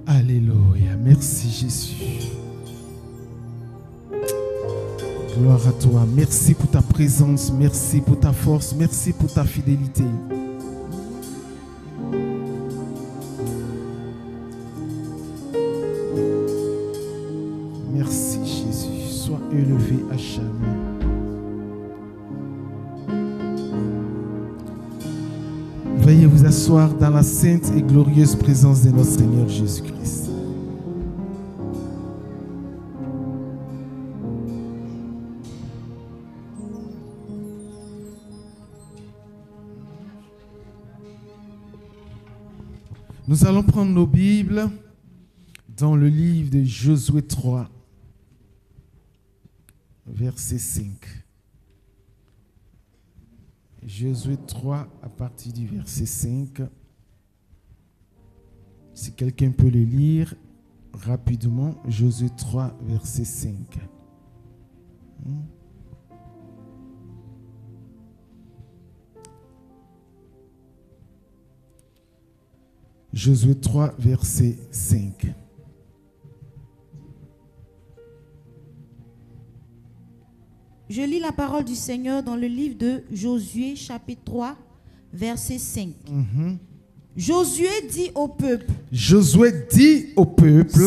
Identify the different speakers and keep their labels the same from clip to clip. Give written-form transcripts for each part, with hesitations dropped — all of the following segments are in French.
Speaker 1: Alléluia. Merci Jésus. Gloire à toi. Merci pour ta présence. Merci pour ta force. Merci pour ta fidélité. Merci Jésus. Sois élevé à jamais. Veuillez vous asseoir dans la sainte et glorieuse présence de notre Seigneur Jésus-Christ. Nous allons prendre nos Bibles dans le livre de Josué 3, verset 5. Josué 3 à partir du verset 5. Si quelqu'un peut le lire rapidement, Josué 3, verset 5. Josué 3, verset 5.
Speaker 2: Je lis la parole du Seigneur dans le livre de Josué, chapitre 3, verset 5. Josué dit au peuple,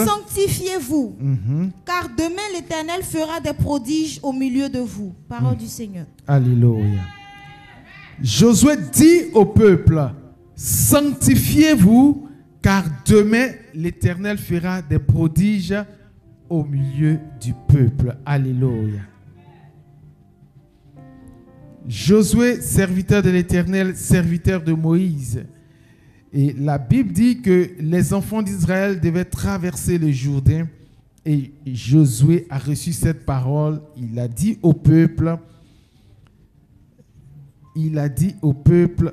Speaker 2: sanctifiez-vous, car demain l'Éternel fera des prodiges au milieu de vous. Parole du Seigneur.
Speaker 1: Alléluia. Josué dit au peuple, sanctifiez-vous, car demain l'Éternel fera des prodiges au milieu du peuple. Alléluia. Josué, serviteur de l'Éternel, serviteur de Moïse. Et la Bible dit que les enfants d'Israël devaient traverser le Jourdain. Et Josué a reçu cette parole. Il a dit au peuple,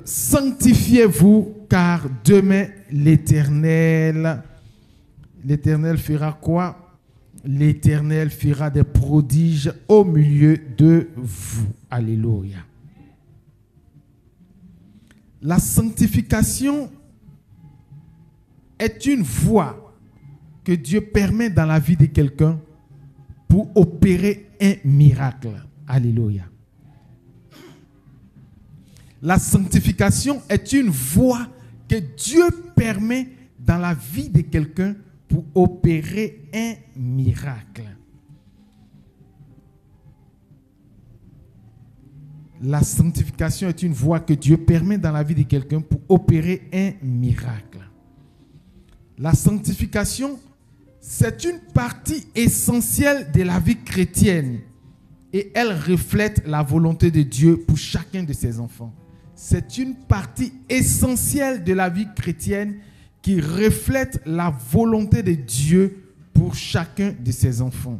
Speaker 1: sanctifiez-vous, car demain l'Éternel fera quoi? L'Éternel fera des prodiges au milieu de vous. Alléluia. La sanctification est une voie que Dieu permet dans la vie de quelqu'un pour opérer un miracle. Alléluia. La sanctification est une voie que Dieu permet dans la vie de quelqu'un pour opérer un miracle. La sanctification est une voie que Dieu permet dans la vie de quelqu'un pour opérer un miracle. La sanctification, c'est une partie essentielle de la vie chrétienne et elle reflète la volonté de Dieu pour chacun de ses enfants. C'est une partie essentielle de la vie chrétienne qui reflète la volonté de Dieu pour chacun de ses enfants.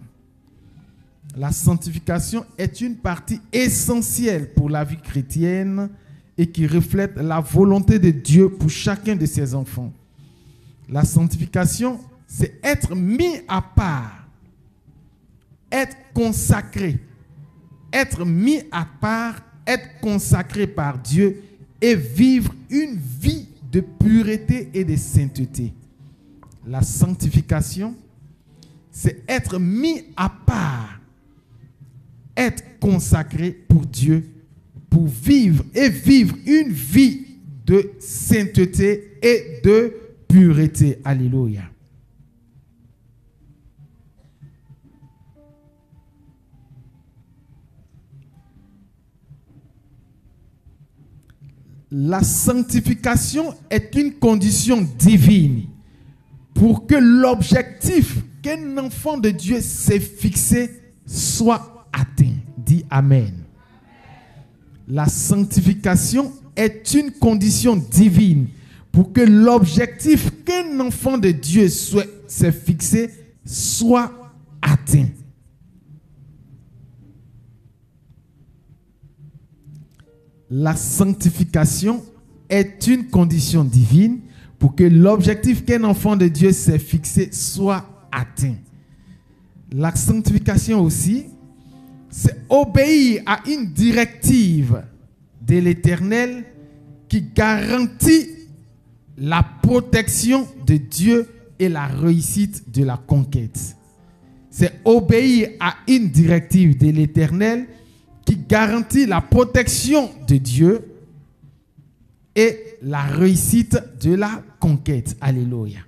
Speaker 1: La sanctification est une partie essentielle pour la vie chrétienne et qui reflète la volonté de Dieu pour chacun de ses enfants. La sanctification, c'est être mis à part, être consacré, être mis à part, être consacré par Dieu et vivre une vie de pureté et de sainteté. La sanctification, c'est être mis à part, être consacré pour Dieu, pour vivre une vie de sainteté et de pureté. Alléluia. La sanctification est une condition divine pour que l'objectif qu'un enfant de Dieu s'est fixé soit atteint. Dis Amen. La sanctification est une condition divine pour que l'objectif qu'un enfant de Dieu s'est fixé soit atteint. La sanctification est une condition divine pour que l'objectif qu'un enfant de Dieu s'est fixé soit atteint. La sanctification aussi, c'est obéir à une directive de l'Éternel qui garantit la protection de Dieu et la réussite de la conquête. C'est obéir à une directive de l'Éternel qui garantit la protection de Dieu et la réussite de la conquête. Alléluia.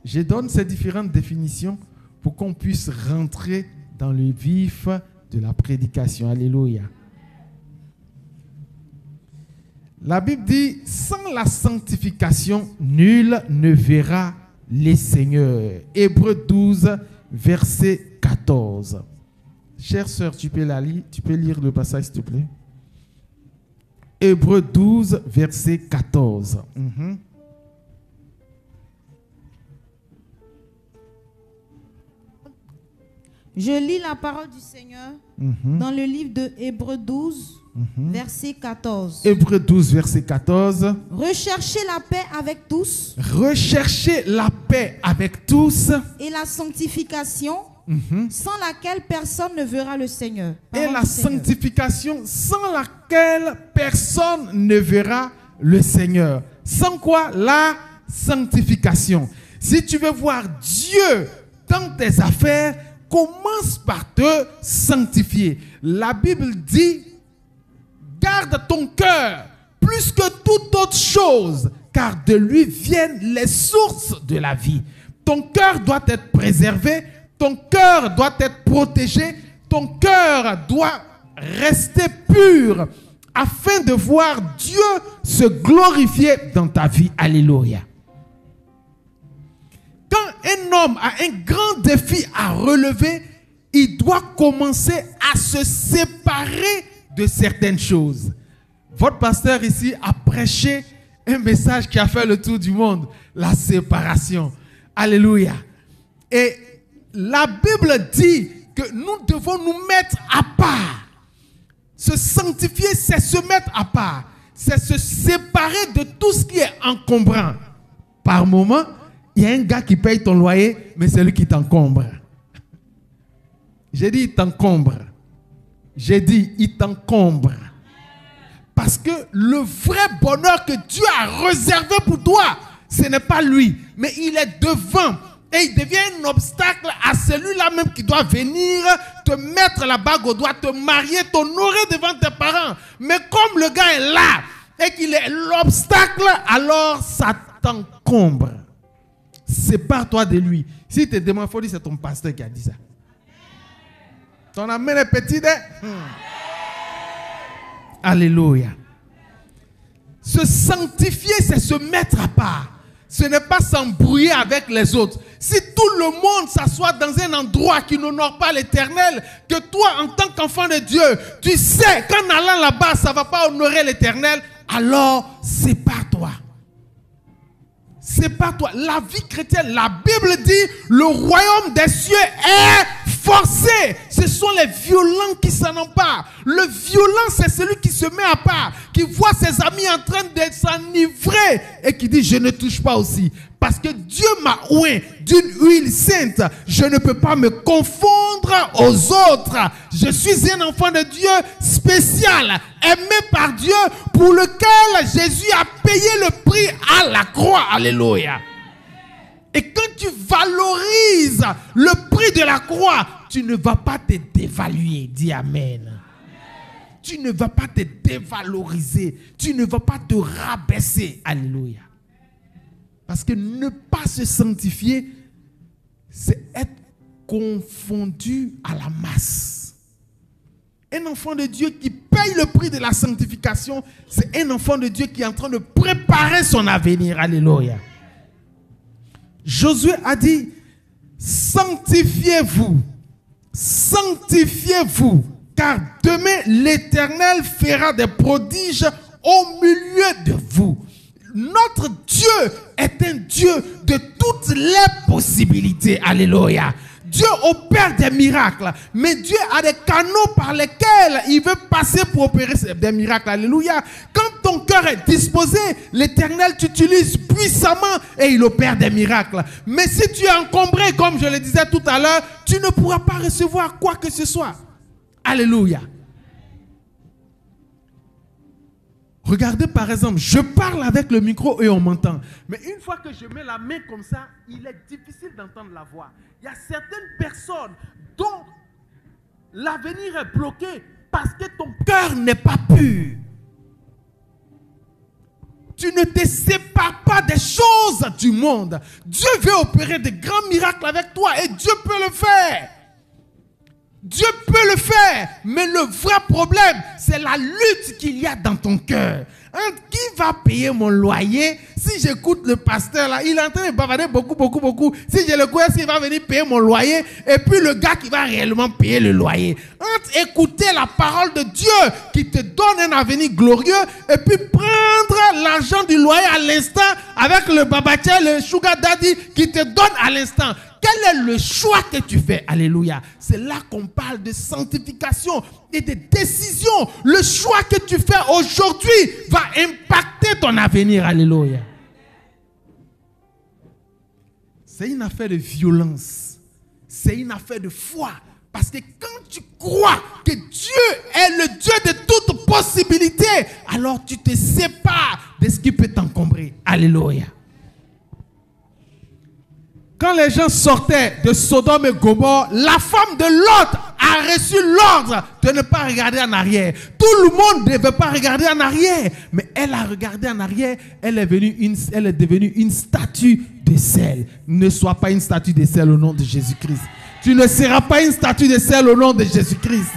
Speaker 1: Je donne ces différentes définitions pour qu'on puisse rentrer dans le vif de la prédication. Alléluia. La Bible dit, sans la sanctification, nul ne verra les seigneurs. Hébreux 12, verset 14. Chère sœur, tu peux lire le passage, s'il te plaît. Hébreux 12, verset 14.
Speaker 2: Je lis la parole du Seigneur dans le livre de Hébreux 12, verset 14.
Speaker 1: Hébreux 12, verset 14.
Speaker 2: Recherchez la paix avec tous.
Speaker 1: Recherchez la paix avec tous.
Speaker 2: Et la sanctification, sans laquelle personne ne verra le Seigneur.
Speaker 1: Et la sanctification, sans laquelle personne ne verra le Seigneur. Sans quoi? La sanctification. Si tu veux voir Dieu dans tes affaires, commence par te sanctifier. La Bible dit, garde ton cœur plus que toute autre chose, car de lui viennent les sources de la vie. Ton cœur doit être préservé, ton cœur doit être protégé, ton cœur doit rester pur afin de voir Dieu se glorifier dans ta vie. Alléluia. Quand un homme a un grand défi à relever, il doit commencer à se séparer de certaines choses. Votre pasteur ici a prêché un message qui a fait le tour du monde, la séparation. Alléluia. Et la Bible dit que nous devons nous mettre à part. Se sanctifier, c'est se mettre à part. C'est se séparer de tout ce qui est encombrant. Par moment, il y a un gars qui paye ton loyer, mais c'est lui qui t'encombre. J'ai dit, il t'encombre. J'ai dit, il t'encombre. Parce que le vrai bonheur que Dieu a réservé pour toi, ce n'est pas lui, mais il est devant. Et il devient un obstacle à celui-là même qui doit venir te mettre la bague au doigt, te marier, t'honorer devant tes parents. Mais comme le gars est là et qu'il est l'obstacle, alors ça t'encombre. Sépare-toi de lui. Si tu te demandes, il faut dire c'est ton pasteur qui a dit ça. Ton ami est petit. Alléluia. Se sanctifier, c'est se mettre à part. Ce n'est pas s'embrouiller avec les autres. Si tout le monde s'assoit dans un endroit qui n'honore pas l'Éternel, que toi, en tant qu'enfant de Dieu, tu sais qu'en allant là-bas, ça ne va pas honorer l'Éternel, alors sépare-toi. Sépare-toi. La vie chrétienne, la Bible dit, le royaume des cieux est forcé. Ce sont les violents qui s'en emparent. Le violent, c'est celui qui se met à part, qui voit ses amis en train de s'enivrer et qui dit, je ne touche pas aussi. Parce que Dieu m'a oint d'une huile sainte. Je ne peux pas me confondre aux autres. Je suis un enfant de Dieu spécial, aimé par Dieu, pour lequel Jésus a payé le prix à la croix. Alléluia. Et quand tu valorises le prix de la croix, tu ne vas pas te dévaluer. Dis Amen. Tu ne vas pas te dévaloriser. Tu ne vas pas te rabaisser. Alléluia. Parce que ne pas se sanctifier, c'est être confondu à la masse. Un enfant de Dieu qui paye le prix de la sanctification, c'est un enfant de Dieu qui est en train de préparer son avenir. Alléluia. Josué a dit, sanctifiez-vous, sanctifiez-vous, car demain l'Éternel fera des prodiges au milieu de vous. Notre Dieu est un Dieu de toutes les possibilités. Alléluia. Dieu opère des miracles, mais Dieu a des canaux par lesquels il veut passer pour opérer des miracles. Alléluia. Quand ton cœur est disposé, l'Éternel t'utilise puissamment et il opère des miracles. Mais si tu es encombré, comme je le disais tout à l'heure, tu ne pourras pas recevoir quoi que ce soit. Alléluia. Regardez par exemple, je parle avec le micro et on m'entend. Mais une fois que je mets la main comme ça, il est difficile d'entendre la voix. Il y a certaines personnes dont l'avenir est bloqué parce que ton cœur n'est pas pur. Tu ne te sépares pas des choses du monde. Dieu veut opérer de grands miracles avec toi et Dieu peut le faire. Dieu peut le faire, mais le vrai problème, c'est la lutte qu'il y a dans ton cœur. Qui va payer mon loyer? Si j'écoute le pasteur là, il est en train de bavarder beaucoup. Si je le connais, il va venir payer mon loyer. Et puis le gars qui va réellement payer le loyer. Entre écouter la parole de Dieu qui te donne un avenir glorieux et puis prendre l'argent du loyer à l'instant avec le babatia, le sugar daddy qui te donne à l'instant. Quel est le choix que tu fais? Alléluia. C'est là qu'on parle de sanctification et de décision. Le choix que tu fais aujourd'hui va impacter ton avenir. Alléluia. C'est une affaire de violence. C'est une affaire de foi. Parce que quand tu crois que Dieu est le Dieu de toute possibilité, alors tu te sépares de ce qui peut t'encombrer. Alléluia. Quand les gens sortaient de Sodome et Gomorrhe, la femme de Lot a reçu l'ordre de ne pas regarder en arrière. Tout le monde ne devait pas regarder en arrière. Mais elle a regardé en arrière, elle est devenue une statue de sel. Ne sois pas une statue de sel au nom de Jésus-Christ. Tu ne seras pas une statue de sel au nom de Jésus-Christ.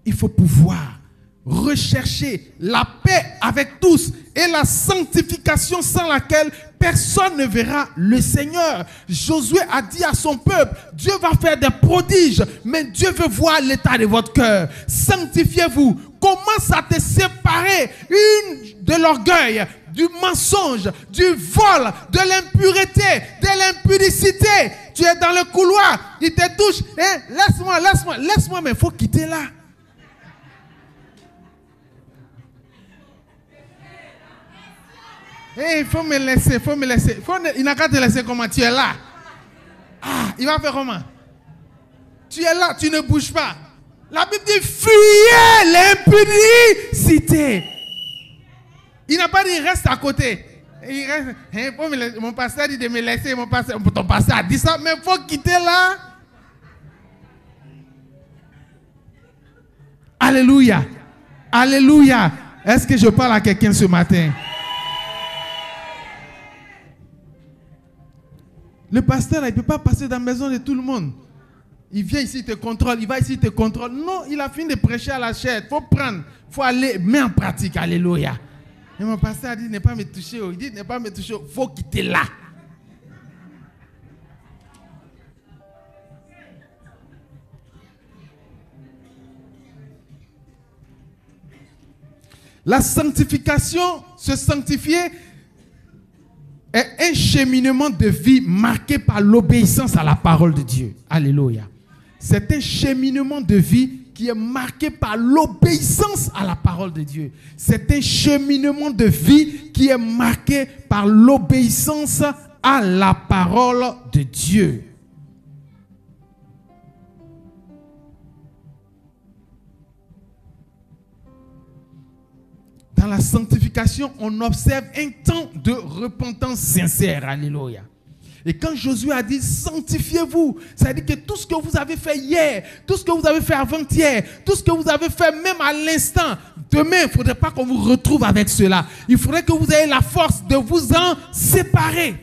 Speaker 1: Il faut pouvoir rechercher la paix avec tous et la sanctification sans laquelle personne ne verra le Seigneur. Josué a dit à son peuple, Dieu va faire des prodiges, mais Dieu veut voir l'état de votre cœur. Sanctifiez-vous. Commence à te séparer de l'orgueil, du mensonge, du vol, de l'impureté, de l'impudicité. Tu es dans le couloir, il te touche, laisse-moi, mais il faut quitter là. Il faut me laisser. Il n'a qu'à te laisser comment tu es là. Il va faire comment? Tu es là, tu ne bouges pas. La Bible dit fuyez l'impudicité. Il n'a pas dit reste à côté. Il reste, mon pasteur dit de me laisser. Ton pasteur a dit ça, mais il faut quitter là. Alléluia. Alléluia. Est-ce que je parle à quelqu'un ce matin? Le pasteur, là, il ne peut pas passer dans la maison de tout le monde. Il vient ici, il te contrôle. Il va ici, il te contrôle. Non, il a fini de prêcher à la chair. Il faut prendre. Il faut aller, mettre en pratique. Alléluia. Et mon pasteur a dit, ne pas me toucher. Il dit, ne pas me toucher. Il faut quitter là. La sanctification, se sanctifier, est un cheminement de vie marqué par l'obéissance à la parole de Dieu. Alléluia. C'est un cheminement de vie qui est marqué par l'obéissance à la parole de Dieu. C'est un cheminement de vie qui est marqué par l'obéissance à la parole de Dieu. Dans la sanctification, on observe un temps de repentance sincère. Alléluia. Et quand Josué a dit sanctifiez-vous, ça veut dire que tout ce que vous avez fait hier, tout ce que vous avez fait avant-hier, tout ce que vous avez fait même à l'instant, demain, il ne faudrait pas qu'on vous retrouve avec cela. Il faudrait que vous ayez la force de vous en séparer.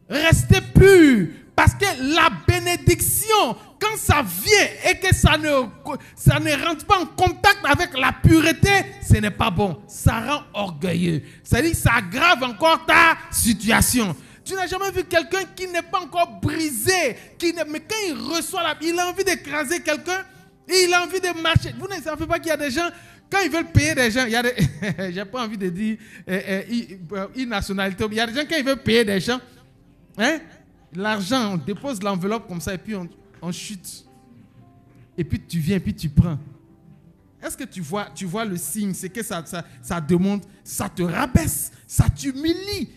Speaker 1: Restez purs. Parce que la bénédiction, quand ça vient et que ça ne rentre pas en contact avec la pureté, ce n'est pas bon. Ça rend orgueilleux. C'est-à-dire que ça aggrave encore ta situation. Tu n'as jamais vu quelqu'un qui n'est pas encore brisé, mais quand il reçoit il a envie d'écraser quelqu'un, et il a envie de marcher. Vous ne savez pas qu'il y a des gens, quand ils veulent payer des gens, j'ai pas envie de dire une nationalité, il y a des gens, quand ils veulent payer des gens, l'argent, on dépose l'enveloppe comme ça et puis on chute. Et puis tu viens et puis tu prends. Est-ce que tu vois le signe? C'est que ça demande, ça te rabaisse, ça t'humilie.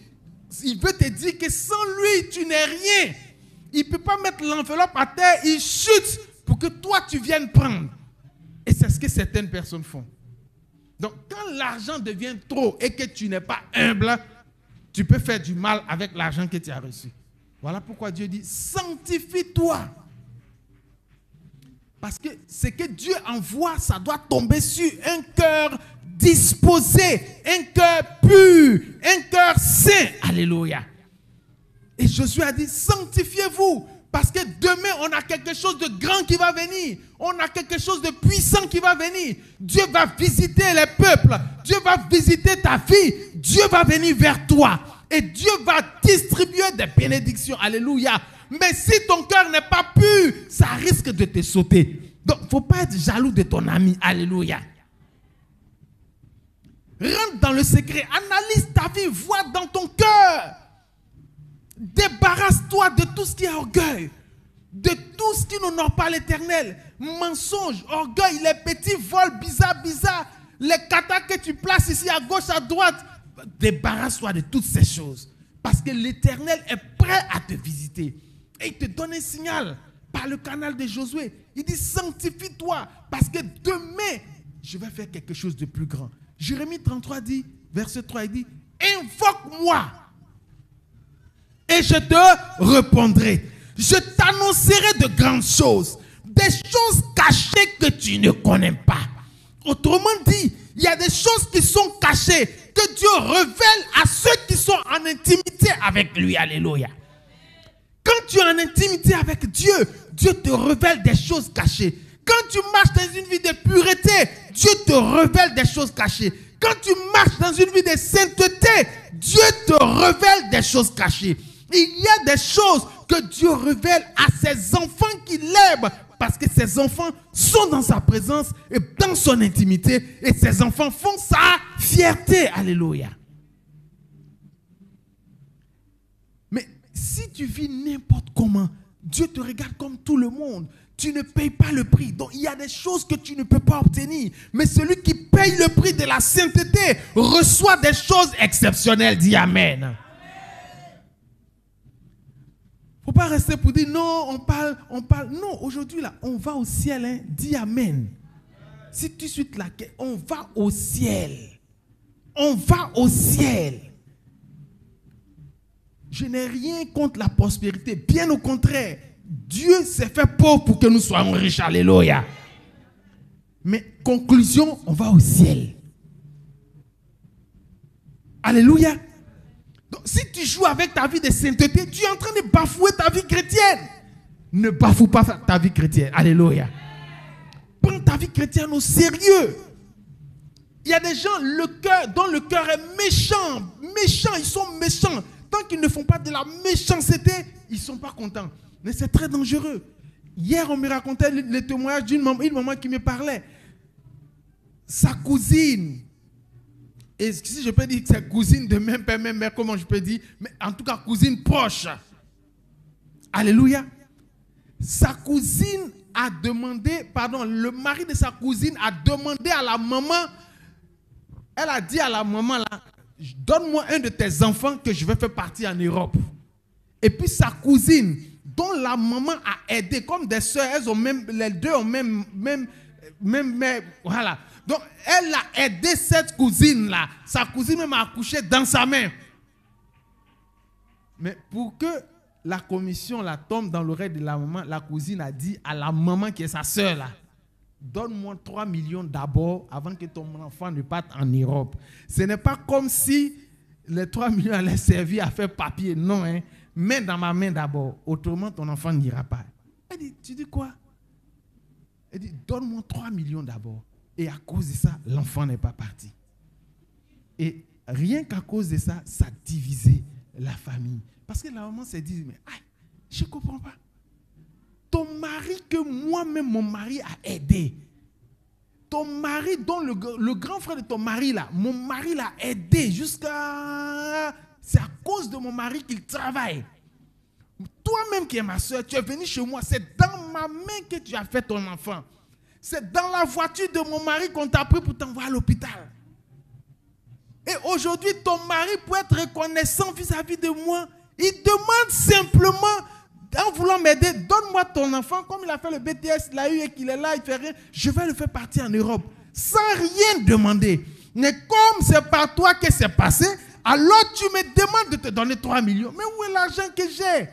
Speaker 1: Il veut te dire que sans lui, tu n'es rien. Il ne peut pas mettre l'enveloppe à terre, il chute pour que toi tu viennes prendre. Et c'est ce que certaines personnes font. Donc quand l'argent devient trop et que tu n'es pas humble, tu peux faire du mal avec l'argent que tu as reçu. Voilà pourquoi Dieu dit, sanctifie-toi. Parce que ce que Dieu envoie, ça doit tomber sur un cœur disposé, un cœur pur, un cœur saint. Alléluia. Et Josué a dit, sanctifiez-vous. Parce que demain, on a quelque chose de grand qui va venir. On a quelque chose de puissant qui va venir. Dieu va visiter les peuples. Dieu va visiter ta vie. Dieu va venir vers toi. Et Dieu va distribuer des bénédictions. Alléluia. Mais si ton cœur n'est pas pur, ça risque de te sauter. Donc, il ne faut pas être jaloux de ton ami. Alléluia. Rentre dans le secret. Analyse ta vie. Vois dans ton cœur. Débarrasse-toi de tout ce qui est orgueil, de tout ce qui n'honore pas l'Éternel. Mensonge, orgueil, les petits vols bizarres, les katas que tu places ici à gauche, à droite. Débarrasse-toi de toutes ces choses. Parce que l'Éternel est prêt à te visiter. Et il te donne un signal par le canal de Josué. Il dit, sanctifie-toi, parce que demain, je vais faire quelque chose de plus grand. Jérémie 33 dit, verset 3, il dit, invoque-moi. Et je te répondrai. Je t'annoncerai de grandes choses. Des choses cachées que tu ne connais pas. Autrement dit, il y a des choses qui sont cachées que Dieu révèle à ceux qui sont en intimité avec lui. Alléluia. Quand tu es en intimité avec Dieu, Dieu te révèle des choses cachées. Quand tu marches dans une vie de pureté, Dieu te révèle des choses cachées. Quand tu marches dans une vie de sainteté, Dieu te révèle des choses cachées. Il y a des choses que Dieu révèle à ses enfants qui l'aiment parce que ses enfants sont dans sa présence et dans son intimité et ses enfants font sa fierté. Alléluia. Mais si tu vis n'importe comment, Dieu te regarde comme tout le monde. Tu ne payes pas le prix. Donc il y a des choses que tu ne peux pas obtenir. Mais celui qui paye le prix de la sainteté reçoit des choses exceptionnelles. Dis Amen. Il ne faut pas rester pour dire non, on parle. Non, aujourd'hui, là, on va au ciel. Hein. Dis Amen. Si tu suis là, on va au ciel. On va au ciel. Je n'ai rien contre la prospérité. Bien au contraire, Dieu s'est fait pauvre pour que nous soyons riches. Alléluia. Mais conclusion, on va au ciel. Alléluia. Donc, si tu joues avec ta vie de sainteté, tu es en train de bafouer ta vie chrétienne. Ne bafoue pas ta vie chrétienne. Alléluia. Prends ta vie chrétienne au sérieux. Il y a des gens dont le cœur est méchant. Méchants, ils sont méchants. Tant qu'ils ne font pas de la méchanceté, ils ne sont pas contents. Mais c'est très dangereux. Hier, on me racontait le témoignage d'une maman qui me parlait. Sa cousine. Et si je peux dire que c'est cousine de même père, même mère, comment je peux dire, mais en tout cas cousine proche. Alléluia. Sa cousine a demandé, le mari de sa cousine a demandé à la maman, elle a dit à la maman là, donne-moi un de tes enfants que je vais faire partir en Europe. Et puis sa cousine, dont la maman a aidé, comme des soeurs, elles ont les deux ont même voilà. Donc, elle a aidé cette cousine-là. Sa cousine même a accouché dans sa main. Mais pour que la commission la tombe dans l'oreille de la maman, la cousine a dit à la maman qui est sa soeur là, donne-moi 3 millions d'abord avant que ton enfant ne parte en Europe. Ce n'est pas comme si les 3 millions allaient servir à faire papier. Non, hein. Mets dans ma main d'abord. Autrement, ton enfant n'ira pas. Elle dit, tu dis quoi? Elle dit, donne-moi 3 millions d'abord. Et à cause de ça, l'enfant n'est pas parti. Et rien qu'à cause de ça, ça divisait la famille. Parce que la maman s'est dit, mais je ne comprends pas. Ton mari que moi-même, mon mari a aidé. Ton mari, dont le grand frère de ton mari, là, mon mari l'a aidé jusqu'à... C'est à cause de mon mari qu'il travaille. Toi-même qui es ma soeur, tu es venu chez moi. C'est dans ma main que tu as fait ton enfant. C'est dans la voiture de mon mari qu'on t'a pris pour t'envoyer à l'hôpital. Et aujourd'hui, ton mari, pour être reconnaissant vis-à-vis de moi, il demande simplement en voulant m'aider, donne-moi ton enfant, comme il a fait le BTS, il a eu et qu'il est là, il fait rien, je vais le faire partir en Europe, sans rien demander. Mais comme c'est par toi que c'est passé, alors tu me demandes de te donner 3 millions. Mais où est l'argent que j'ai?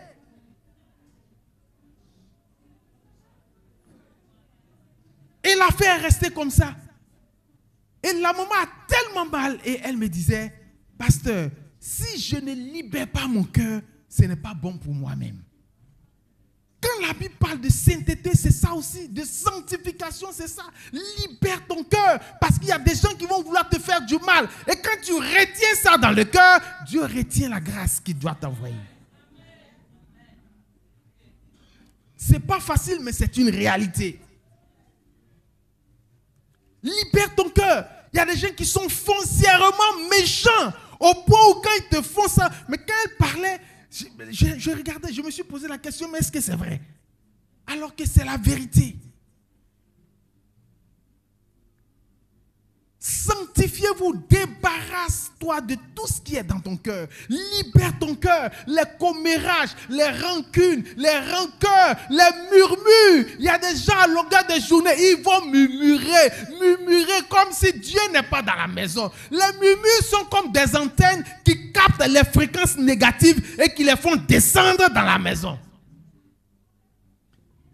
Speaker 1: Et l'affaire est restée comme ça. Et la maman a tellement mal. Et elle me disait, pasteur, si je ne libère pas mon cœur, ce n'est pas bon pour moi-même. Quand la Bible parle de sainteté, c'est ça aussi. De sanctification, c'est ça. Libère ton cœur. Parce qu'il y a des gens qui vont vouloir te faire du mal. Et quand tu retiens ça dans le cœur, Dieu retient la grâce qu'il doit t'envoyer. C'est pas facile, mais c'est une réalité. Libère ton cœur. Il y a des gens qui sont foncièrement méchants au point où quand ils te font ça, mais quand elle parlait, je regardais, je me suis posé la question, mais est-ce que c'est vrai? Alors que c'est la vérité. Sanctifiez-vous, débarrasse-toi de tout ce qui est dans ton cœur. Libère ton cœur, les commérages, les rancunes, les rancœurs, les murmures. Il y a des gens à longueur de journée, ils vont murmurer comme si Dieu n'est pas dans la maison. Les murmures sont comme des antennes qui captent les fréquences négatives et qui les font descendre dans la maison.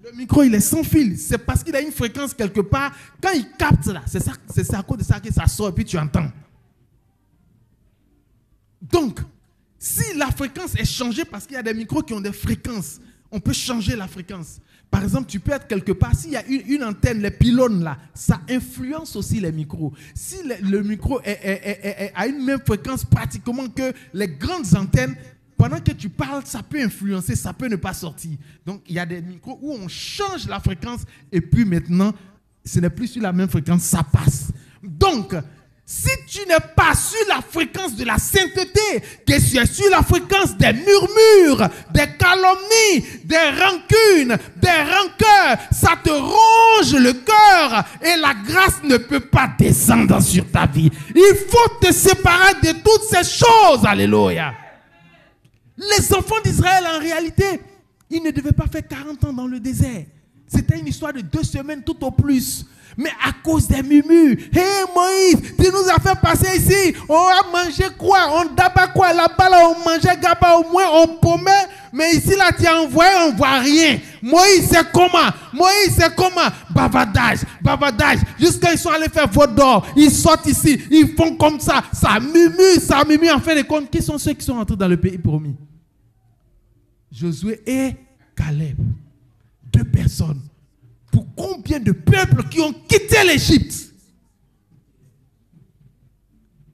Speaker 1: Le micro, il est sans fil. C'est parce qu'il a une fréquence quelque part. Quand il capte là, c'est à cause de ça que ça sort et puis tu entends. Donc, si la fréquence est changée, parce qu'il y a des micros qui ont des fréquences, on peut changer la fréquence. Par exemple, tu peux être quelque part, s'il y a une antenne, les pylônes là, ça influence aussi les micros. Si le micro a une même fréquence pratiquement que les grandes antennes, pendant que tu parles, ça peut influencer, ça peut ne pas sortir. Donc, il y a des micros où on change la fréquence et puis maintenant, ce n'est plus sur la même fréquence, ça passe. Donc, si tu n'es pas sur la fréquence de la sainteté, que tu es sur la fréquence des murmures, des calomnies, des rancunes, des rancœurs, ça te ronge le cœur et la grâce ne peut pas descendre sur ta vie. Il faut te séparer de toutes ces choses. Alléluia. Les enfants d'Israël, en réalité, ils ne devaient pas faire 40 ans dans le désert. C'était une histoire de 2 semaines tout au plus. Mais à cause des murmures, hé Moïse, tu nous as fait passer ici, on a mangé quoi? On d'aba quoi? Là-bas, là, on mangeait gaba au moins, on paumait. Mais ici, là, tu as envoyé, on ne voit rien. Moïse, c'est comment? Moïse, c'est comment? Bavardage. Jusqu'à ils sont allés faire veau d'or. Ils sortent ici, ils font comme ça. Ça murmure. En fin de compte, qui sont ceux qui sont entrés dans le pays promis? Josué et Caleb. 2 personnes. Pour combien de peuples qui ont quitté l'Égypte?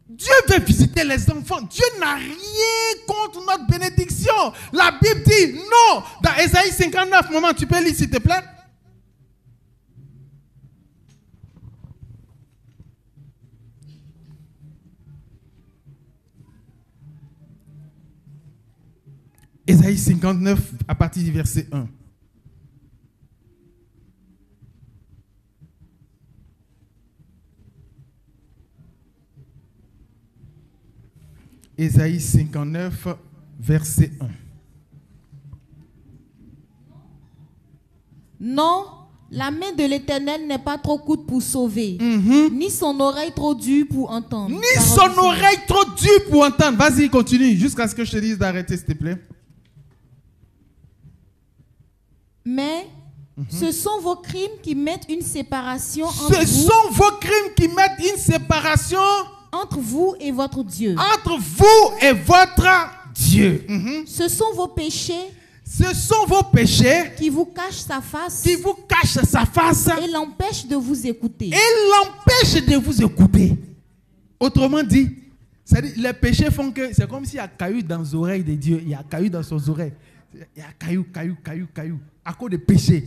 Speaker 1: Dieu veut visiter les enfants. Dieu n'a rien contre notre bénédiction. La Bible dit non. Dans Ésaïe 59, maman, tu peux lire s'il te plaît? Ésaïe 59, à partir du verset 1. Ésaïe 59, verset 1.
Speaker 2: Non, la main de l'Éternel n'est pas trop courte pour sauver, ni son oreille trop dure pour entendre.
Speaker 1: Ni son oreille trop dure pour entendre. Vas-y, continue, jusqu'à ce que je te dise d'arrêter, s'il te plaît.
Speaker 2: Mais ce sont vos crimes qui mettent une séparation entre vous.
Speaker 1: Ce sont vos crimes qui mettent une séparation
Speaker 2: entre vous et votre Dieu.
Speaker 1: Entre vous et votre Dieu.
Speaker 2: Ce sont vos péchés.
Speaker 1: Ce sont vos péchés
Speaker 2: qui vous cachent sa face.
Speaker 1: Qui vous cachent sa face.
Speaker 2: Et l'empêchent de vous écouter.
Speaker 1: Et l'empêchent de vous écouter. Autrement dit, les péchés font que c'est comme s'il y a caillou dans les oreilles de Dieu. Il y a caillou dans ses oreilles. Il y a caillou. À cause de péché.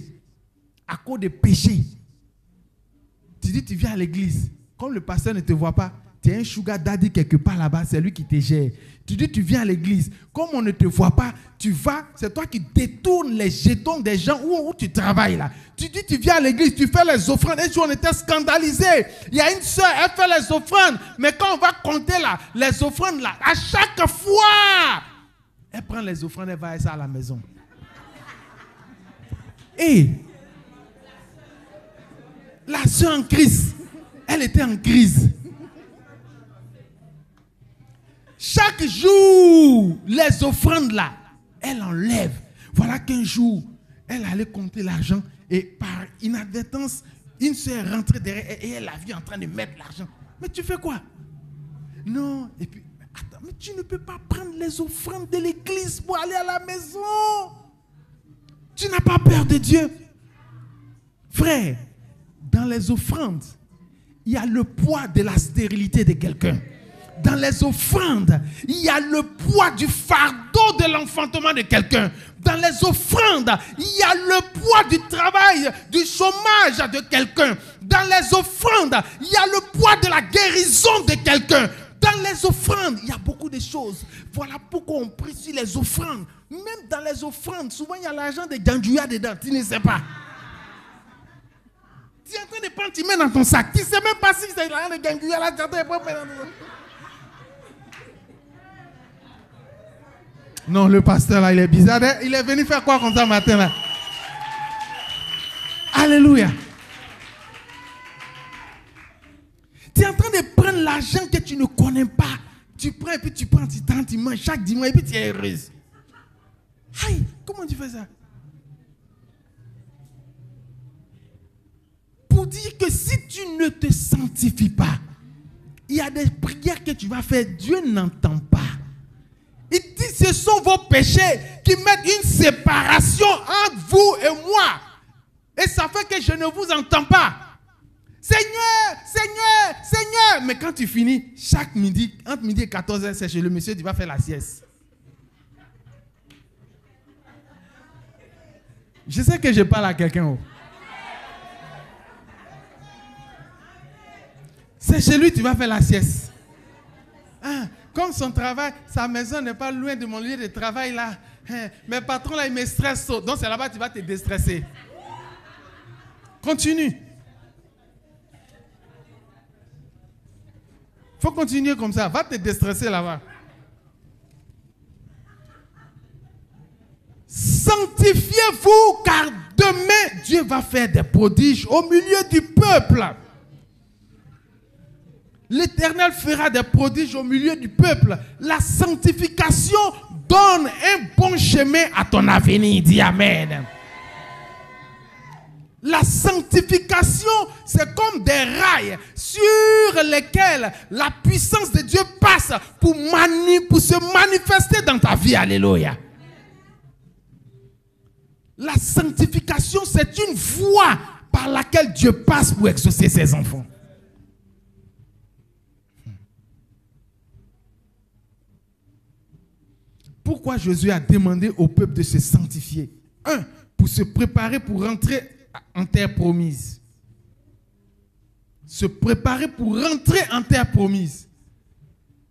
Speaker 1: À cause de péché. Tu dis, tu viens à l'église. Comme le pasteur ne te voit pas, tu as un sugar daddy quelque part là-bas, c'est lui qui te gère. Tu dis, tu viens à l'église. Comme on ne te voit pas, tu vas, c'est toi qui détournes les jetons des gens où tu travailles là. Tu dis, tu viens à l'église, tu fais les offrandes. Et on était scandalisés. Il y a une soeur, elle fait les offrandes. Mais quand on va compter là, les offrandes là, à chaque fois, elle prend les offrandes, elle va à ça à la maison. Et la sœur en crise, elle était en crise. Chaque jour, les offrandes là, elle enlève. Voilà qu'un jour, elle allait compter l'argent et par inadvertance, une sœur est rentrée derrière et elle l'a vu en train de mettre l'argent. Mais tu fais quoi? Non, et puis, attends, mais tu ne peux pas prendre les offrandes de l'église pour aller à la maison. Tu n'as pas peur de Dieu. Frère, dans les offrandes, il y a le poids de la stérilité de quelqu'un. Dans les offrandes, il y a le poids du fardeau de l'enfantement de quelqu'un. Dans les offrandes, il y a le poids du travail, du chômage de quelqu'un. Dans les offrandes, il y a le poids de la guérison de quelqu'un. Dans les offrandes, il y a beaucoup de choses. Voilà pourquoi on prie sur les offrandes. Même dans les offrandes, souvent il y a l'argent de Ganduya dedans. Tu ne sais pas. Tu es en train de prendre, tu mets dans ton sac. Tu ne sais même pas si c'est l'argent de Ganduya là. Tu es en train de prendre dans ton sac. Non, le pasteur là, il est bizarre. Il est venu faire quoi comme ça matin là? Alléluia. Tu es en train de prendre l'argent que tu ne connais pas. Tu prends et puis tu prends, tu manges chaque dimanche et puis tu es heureuse. Aïe, comment tu fais ça? Pour dire que si tu ne te sanctifies pas, il y a des prières que tu vas faire, Dieu n'entend pas. Il dit ce sont vos péchés qui mettent une séparation entre vous et moi. Et ça fait que je ne vous entends pas. Seigneur, Seigneur, Seigneur. Mais quand tu finis, chaque midi, entre midi et 14h, c'est chez le monsieur, tu vas faire la sieste. Je sais que je parle à quelqu'un. C'est chez lui, tu vas faire la sieste. Ah, comme son travail, sa maison n'est pas loin de mon lieu de travail là. Mes patrons là, ils me stressent. Donc c'est là-bas que tu vas te déstresser. Continue. Faut continuer comme ça. Va te déstresser là-bas. Sanctifiez-vous car demain Dieu va faire des prodiges au milieu du peuple. L'Éternel fera des prodiges au milieu du peuple. La sanctification donne un bon chemin à ton avenir. Dis Amen. La sanctification, c'est comme des rails sur lesquels la puissance de Dieu passe pour se manifester dans ta vie. Alléluia. La sanctification, c'est une voie par laquelle Dieu passe pour exaucer ses enfants. Pourquoi Jésus a demandé au peuple de se sanctifier? 1. Pour se préparer pour rentrer en terre promise. Se préparer pour rentrer en terre promise.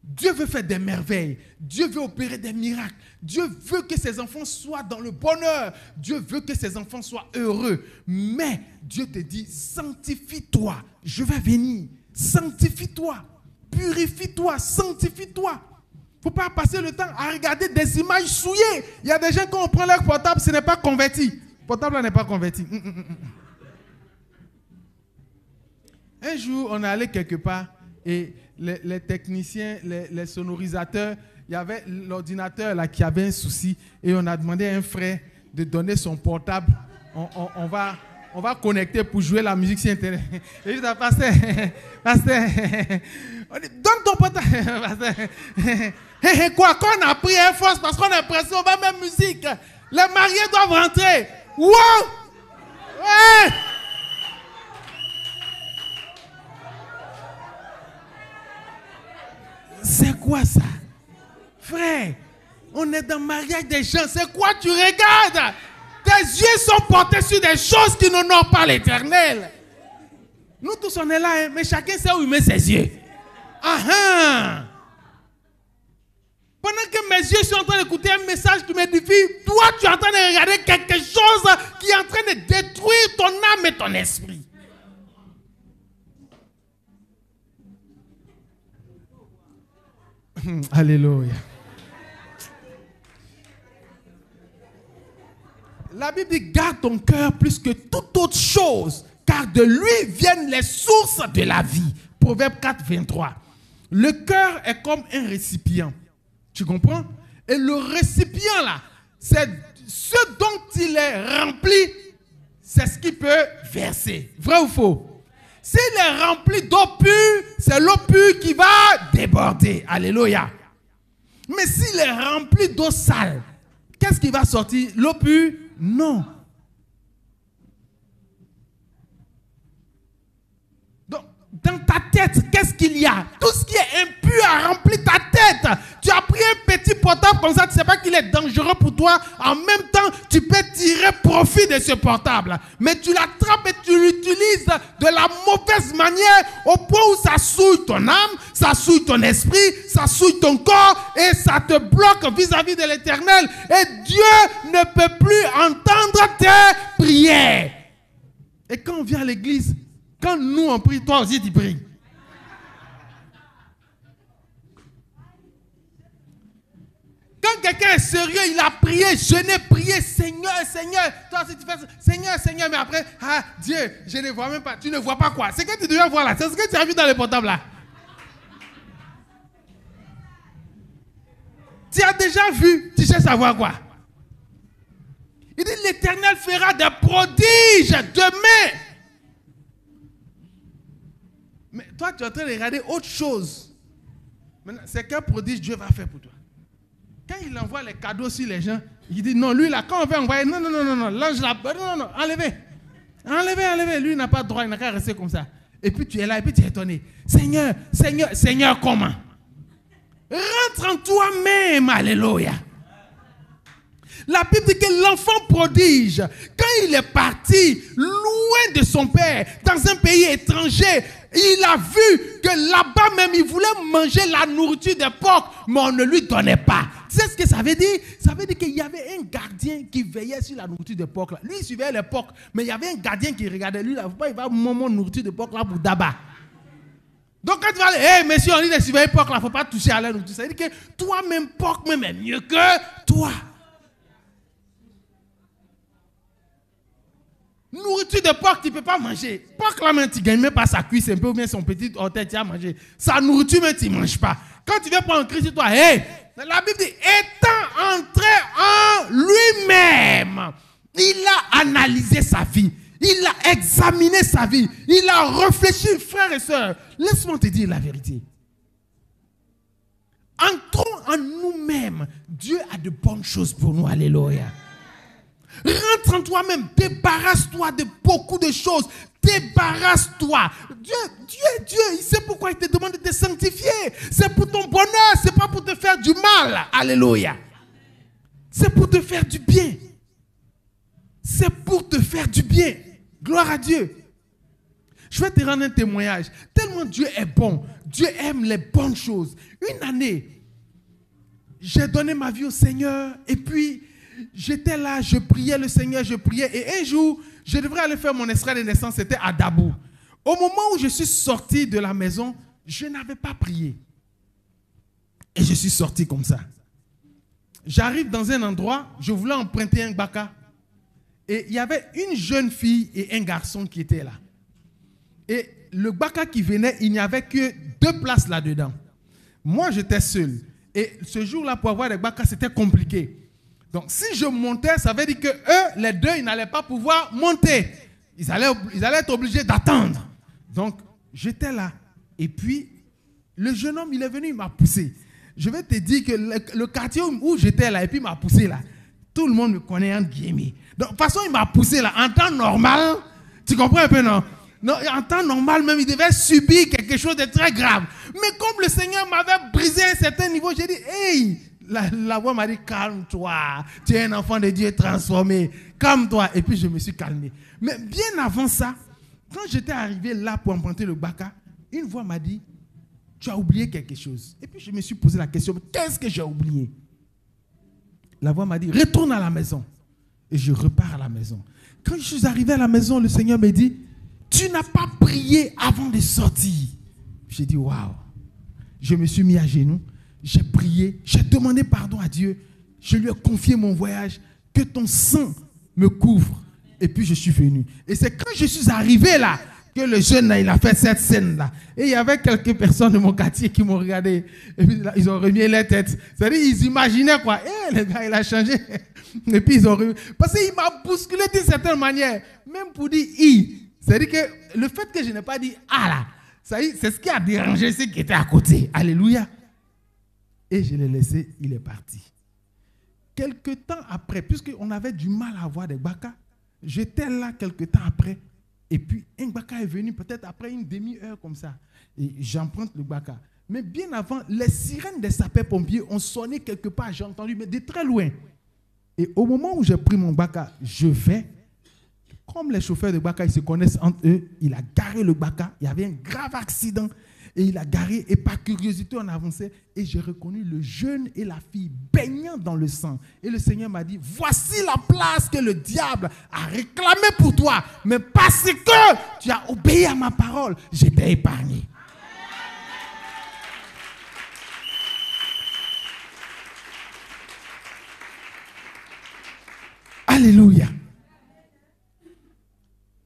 Speaker 1: Dieu veut faire des merveilles. Dieu veut opérer des miracles. Dieu veut que ses enfants soient dans le bonheur. Dieu veut que ses enfants soient heureux. Mais Dieu te dit, sanctifie-toi. Je vais venir. Sanctifie-toi. Purifie-toi. Sanctifie-toi. Il ne faut pas passer le temps à regarder des images souillées. Il y a des gens, quand on prend leur portable, ce n'est pas converti. Le portable n'est pas converti. Un jour, on est allé quelque part et les techniciens, les sonorisateurs, il y avait l'ordinateur là qui avait un souci et on a demandé à un frère de donner son portable. On va connecter pour jouer la musique sur Internet. Et je dis, pasteur, on dit, donne ton portable. Quoi, quand on a pris un force parce qu'on est pressé, on va mettre musique. Les mariés doivent rentrer. Wow! Ouais! C'est quoi ça? Frère, on est dans le mariage des gens. C'est quoi tu regardes? Tes yeux sont portés sur des choses qui n'honorent pas l'Éternel. Nous tous on est là, hein, mais chacun sait où il met ses yeux. Ah! Pendant que mes yeux sont en train d'écouter un message qui m'édifie, toi tu es en train de regarder quelque chose qui est en train de détruire ton âme et ton esprit. Alléluia. La Bible dit, garde ton cœur plus que toute autre chose, car de lui viennent les sources de la vie. Proverbe 4, 23. Le cœur est comme un récipient. Tu comprends? Et le récipient là, c'est ce dont il est rempli, c'est ce qu'il peut verser. Vrai ou faux? S'il est rempli d'eau pure, c'est l'eau pure qui va déborder. Alléluia. Mais s'il est rempli d'eau sale, qu'est-ce qui va sortir? L'eau pure? Non. Donc, dans ta tête, qu'est-ce qu'il y a? Tout ce qui est impur a rempli ta tête. Tu as pris un petit portable comme ça, tu ne sais pas qu'il est dangereux pour toi. En même temps, tu peux tirer profit de ce portable. Mais tu l'attrapes et tu l'utilises de la mauvaise manière au point où ça souille ton âme, ça souille ton esprit, ça souille ton corps et ça te bloque vis-à-vis de l'Éternel. Et Dieu ne peut plus entendre tes prières. Et quand on vient à l'église, quand nous on prie, toi aussi tu pries. Quand quelqu'un est sérieux, il a prié, jeûné, prié, Seigneur, Seigneur. Toi aussi tu fais Seigneur, Seigneur, mais après, ah Dieu, je ne vois même pas. Tu ne vois pas quoi? C'est que tu devais voir là. C'est ce que tu as vu dans le portable là. Tu as déjà vu, tu cherches à voir quoi? Il dit l'Éternel fera des prodiges demain. Mais toi, tu es en train de regarder autre chose. Maintenant, c'est quel prodige Dieu va faire pour toi? Quand il envoie les cadeaux sur les gens, il dit non, lui là, quand on va envoyer, non, l'ange là, non, enlevez. Lui il n'a pas de droit, il n'a qu'à rester comme ça. Et puis tu es là, et puis tu es étonné. Seigneur, comment? Rentre en toi-même, alléluia. La Bible dit que l'enfant prodige, quand il est parti loin de son père, dans un pays étranger, il a vu que là-bas même, il voulait manger la nourriture des porcs, mais on ne lui donnait pas. Tu sais ce que ça veut dire? Ça veut dire qu'il y avait un gardien qui veillait sur la nourriture des porcs. Là. Lui, il suivait les porcs, mais il y avait un gardien qui regardait. Lui, là, il va manger nourriture de porcs là pour d'abord. Donc quand tu vas aller, hey, monsieur, on dit de surveiller porc là, il ne faut pas toucher à la nourriture. Ça veut dire que toi-même, porc même est mieux que toi. Nourriture de porc, tu ne peux pas manger. Porc là, même, tu ne gagnes même pas sa cuisse un peu ou bien son petit orteil, tu as mangé. Sa nourriture, même, tu ne manges pas. Quand tu viens prendre un cri sur toi, hey, la Bible dit, étant entré en lui-même, il a analysé sa vie. Il a examiné sa vie. Il a réfléchi, frères et sœurs. Laisse-moi te dire la vérité. Entrons en nous-mêmes. Dieu a de bonnes choses pour nous. Alléluia. Rentre en toi-même. Débarrasse-toi de beaucoup de choses. Débarrasse-toi. Dieu, il sait pourquoi il te demande de te sanctifier. C'est pour ton bonheur. C'est pas pour te faire du mal. Alléluia. C'est pour te faire du bien. C'est pour te faire du bien. Gloire à Dieu. Je vais te rendre un témoignage. Tellement Dieu est bon. Dieu aime les bonnes choses. Une année, j'ai donné ma vie au Seigneur. Et puis, j'étais là, je priais le Seigneur, je priais. Et un jour, je devrais aller faire mon extrait de naissance. C'était à Dabou. Au moment où je suis sorti de la maison, je n'avais pas prié. Et je suis sorti comme ça. J'arrive dans un endroit, je voulais emprunter un baka. Et il y avait une jeune fille et un garçon qui étaient là. Et le baka qui venait, il n'y avait que 2 places là-dedans. Moi, j'étais seul. Et ce jour-là, pour avoir des bakas, c'était compliqué. Donc, si je montais, ça veut dire que eux, les deux, ils n'allaient pas pouvoir monter. Ils allaient être obligés d'attendre. Donc, j'étais là. Et puis, le jeune homme, il est venu, il m'a poussé. Je vais te dire que le quartier où j'étais là, et puis il m'a poussé là, tout le monde me connaît entre guillemets. Donc, de toute façon, il m'a poussé là. En temps normal, tu comprends un peu, non? Non, en temps normal, même, il devait subir quelque chose de très grave. Mais comme le Seigneur m'avait brisé à un certain niveau, j'ai dit, hey, la voix m'a dit, calme-toi. Tu es un enfant de Dieu transformé. Calme-toi. Et puis, je me suis calmé. Mais bien avant ça, quand j'étais arrivé là pour emprunter le baka, une voix m'a dit, tu as oublié quelque chose. Et puis, je me suis posé la question, qu'est-ce que j'ai oublié? La voix m'a dit, retourne à la maison. Et je repars à la maison. Quand je suis arrivé à la maison, le Seigneur m'a dit, tu n'as pas prié avant de sortir. J'ai dit, waouh. Je me suis mis à genoux, j'ai prié, j'ai demandé pardon à Dieu. Je lui ai confié mon voyage, que ton sang me couvre. Et puis je suis venu. Et c'est quand je suis arrivé là, que le jeune là, il a fait cette scène-là. Et il y avait quelques personnes de mon quartier qui m'ont regardé. Et puis là, ils ont remis les têtes. C'est-à-dire, ils imaginaient quoi. Eh, le gars, il a changé. Et puis ils ont remis. Parce qu'il m'a bousculé d'une certaine manière. Même pour dire I. C'est-à-dire que le fait que je n'ai pas dit ah là, c'est ce qui a dérangé ceux qui étaient à côté. Alléluia. Et je l'ai laissé, il est parti. Quelque temps après, puisqu'on avait du mal à avoir des bakas, j'étais là quelque temps après. Et puis, un baka est venu peut-être après une demi-heure comme ça. Et j'emprunte le baka. Mais bien avant, les sirènes des sapeurs-pompiers ont sonné quelque part. J'ai entendu, mais de très loin. Et au moment où j'ai pris mon baka, je vais. Comme les chauffeurs de baka, ils se connaissent entre eux, il a garé le baka. Il y avait un grave accident. Et il a garé. Et par curiosité, on avançait. Et j'ai reconnu le jeune et la fille baignant dans le sang. Et le Seigneur m'a dit, voici la place que le diable a réclamée pour toi. Mais parce que tu as obéi à ma parole, je t'ai épargné. Alléluia.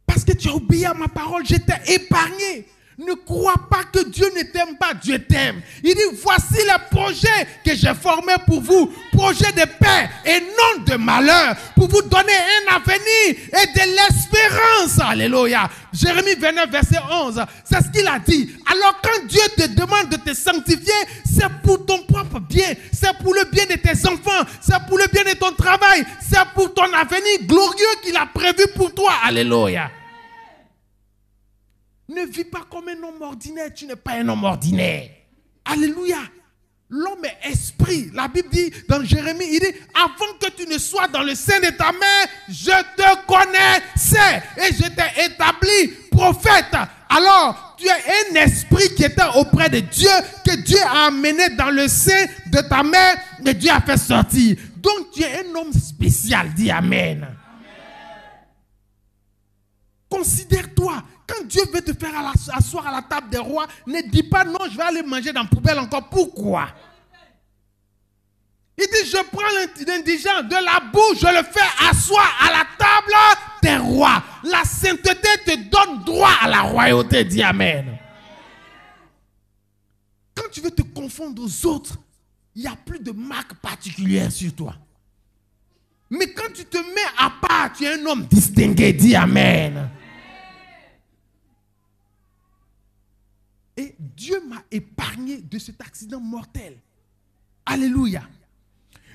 Speaker 1: Parce que tu as obéi à ma parole, je t'ai épargné. Ne crois pas que Dieu ne t'aime pas, Dieu t'aime. Il dit, voici les projets que j'ai formés pour vous, projets de paix et non de malheur, pour vous donner un avenir et de l'espérance. Alléluia. Jérémie 29, verset 11, c'est ce qu'il a dit. Alors quand Dieu te demande de te sanctifier, c'est pour ton propre bien, c'est pour le bien de tes enfants, c'est pour le bien de ton travail, c'est pour ton avenir glorieux qu'il a prévu pour toi. Alléluia. Ne vis pas comme un homme ordinaire. Tu n'es pas un homme ordinaire. Alléluia. L'homme est esprit. La Bible dit dans Jérémie, il dit, avant que tu ne sois dans le sein de ta mère, je te connaissais et je t'ai établi prophète. Alors, tu es un esprit qui était auprès de Dieu, que Dieu a amené dans le sein de ta mère et Dieu a fait sortir. Donc, tu es un homme spécial. Dis Amen. Considère-toi. Quand Dieu veut te faire asseoir à la table des rois, ne dis pas non, je vais aller manger dans la poubelle encore. Pourquoi? Il dit, je prends l'indigent de la boue, je le fais asseoir à la table des rois. La sainteté te donne droit à la royauté. Dis Amen. Quand tu veux te confondre aux autres, il n'y a plus de marque particulière sur toi. Mais quand tu te mets à part, tu es un homme distingué. Dis Amen. Et Dieu m'a épargné de cet accident mortel. Alléluia.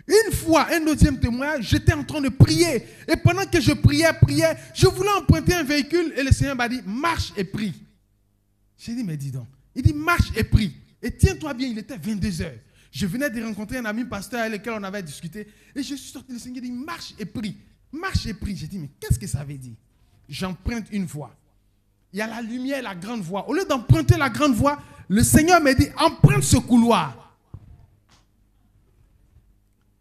Speaker 1: Une fois, un deuxième témoignage, j'étais en train de prier. Et pendant que je priais, je voulais emprunter un véhicule. Et le Seigneur m'a dit, marche et prie. J'ai dit, mais dis donc. Il dit, marche et prie. Et tiens-toi bien, il était 22 heures. Je venais de rencontrer un ami pasteur avec lequel on avait discuté. Et je suis sorti, le Seigneur dit, marche et prie. Marche et prie. J'ai dit, mais qu'est-ce que ça veut dire? J'emprunte une voie. Il y a la lumière, la grande voie. Au lieu d'emprunter la grande voie, le Seigneur m'a dit, emprunte ce couloir.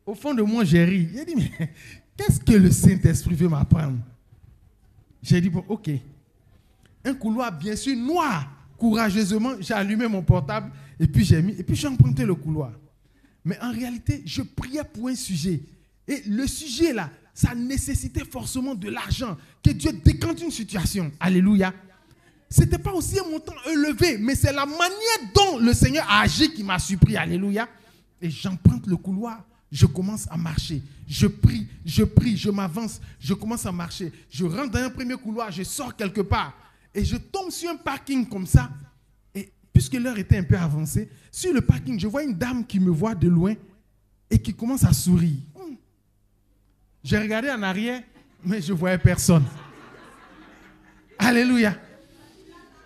Speaker 1: Au fond de moi, j'ai ri. J'ai dit, mais qu'est-ce que le Saint-Esprit veut m'apprendre? J'ai dit, bon, ok. Un couloir, bien sûr, noir. Courageusement, j'ai allumé mon portable et puis j'ai emprunté le couloir. Mais en réalité, je priais pour un sujet. Et le sujet là, ça nécessitait forcément de l'argent. Que Dieu décante une situation. Alléluia. Ce n'était pas aussi un montant élevé, mais c'est la manière dont le Seigneur a agi qui m'a surpris. Alléluia. Et j'emprunte le couloir, je commence à marcher. Je prie, je m'avance, je commence à marcher. Je rentre dans un premier couloir, je sors quelque part. Et je tombe sur un parking comme ça. Et puisque l'heure était un peu avancée, sur le parking, je vois une dame qui me voit de loin et qui commence à sourire. J'ai regardé en arrière, mais je ne voyais personne. Alléluia.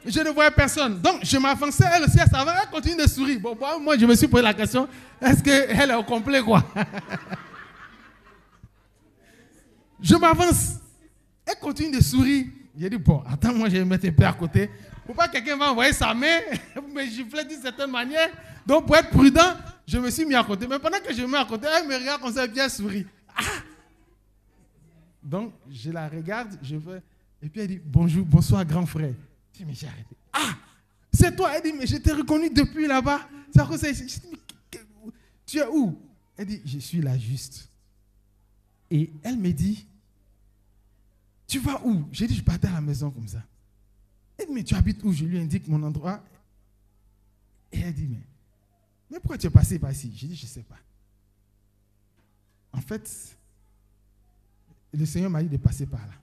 Speaker 1: Je ne voyais personne. Donc, je m'avançais, elle aussi, ça va, elle continue de sourire. Bon, moi, je me suis posé la question, est-ce qu'elle est au complet, quoi? Je m'avance. Elle continue de sourire. J'ai dit, bon, attends, moi, je vais me mettre un peu à côté. Pour pas que quelqu'un va envoyer sa main, me gifler d'une certaine manière. Donc, pour être prudent, je me suis mis à côté. Mais pendant que je me mets à côté, elle me regarde comme ça, bien sourit. Ah! Donc, je la regarde, je veux. Et puis, elle dit, bonjour, bonsoir, grand frère. Je dis, mais j'ai arrêté. Ah, c'est toi. Elle dit, mais je t'ai reconnu depuis là-bas. C'est à cause de ça. Je dis, mais tu es où? Elle dit, je suis là juste. Et elle me dit, tu vas où? J'ai dit, je partais à la maison comme ça. Elle dit, mais tu habites où? Je lui indique mon endroit. Et elle dit, mais pourquoi tu es passé par ici? J'ai dit, je ne sais pas. En fait, le Seigneur m'a dit de passer par là.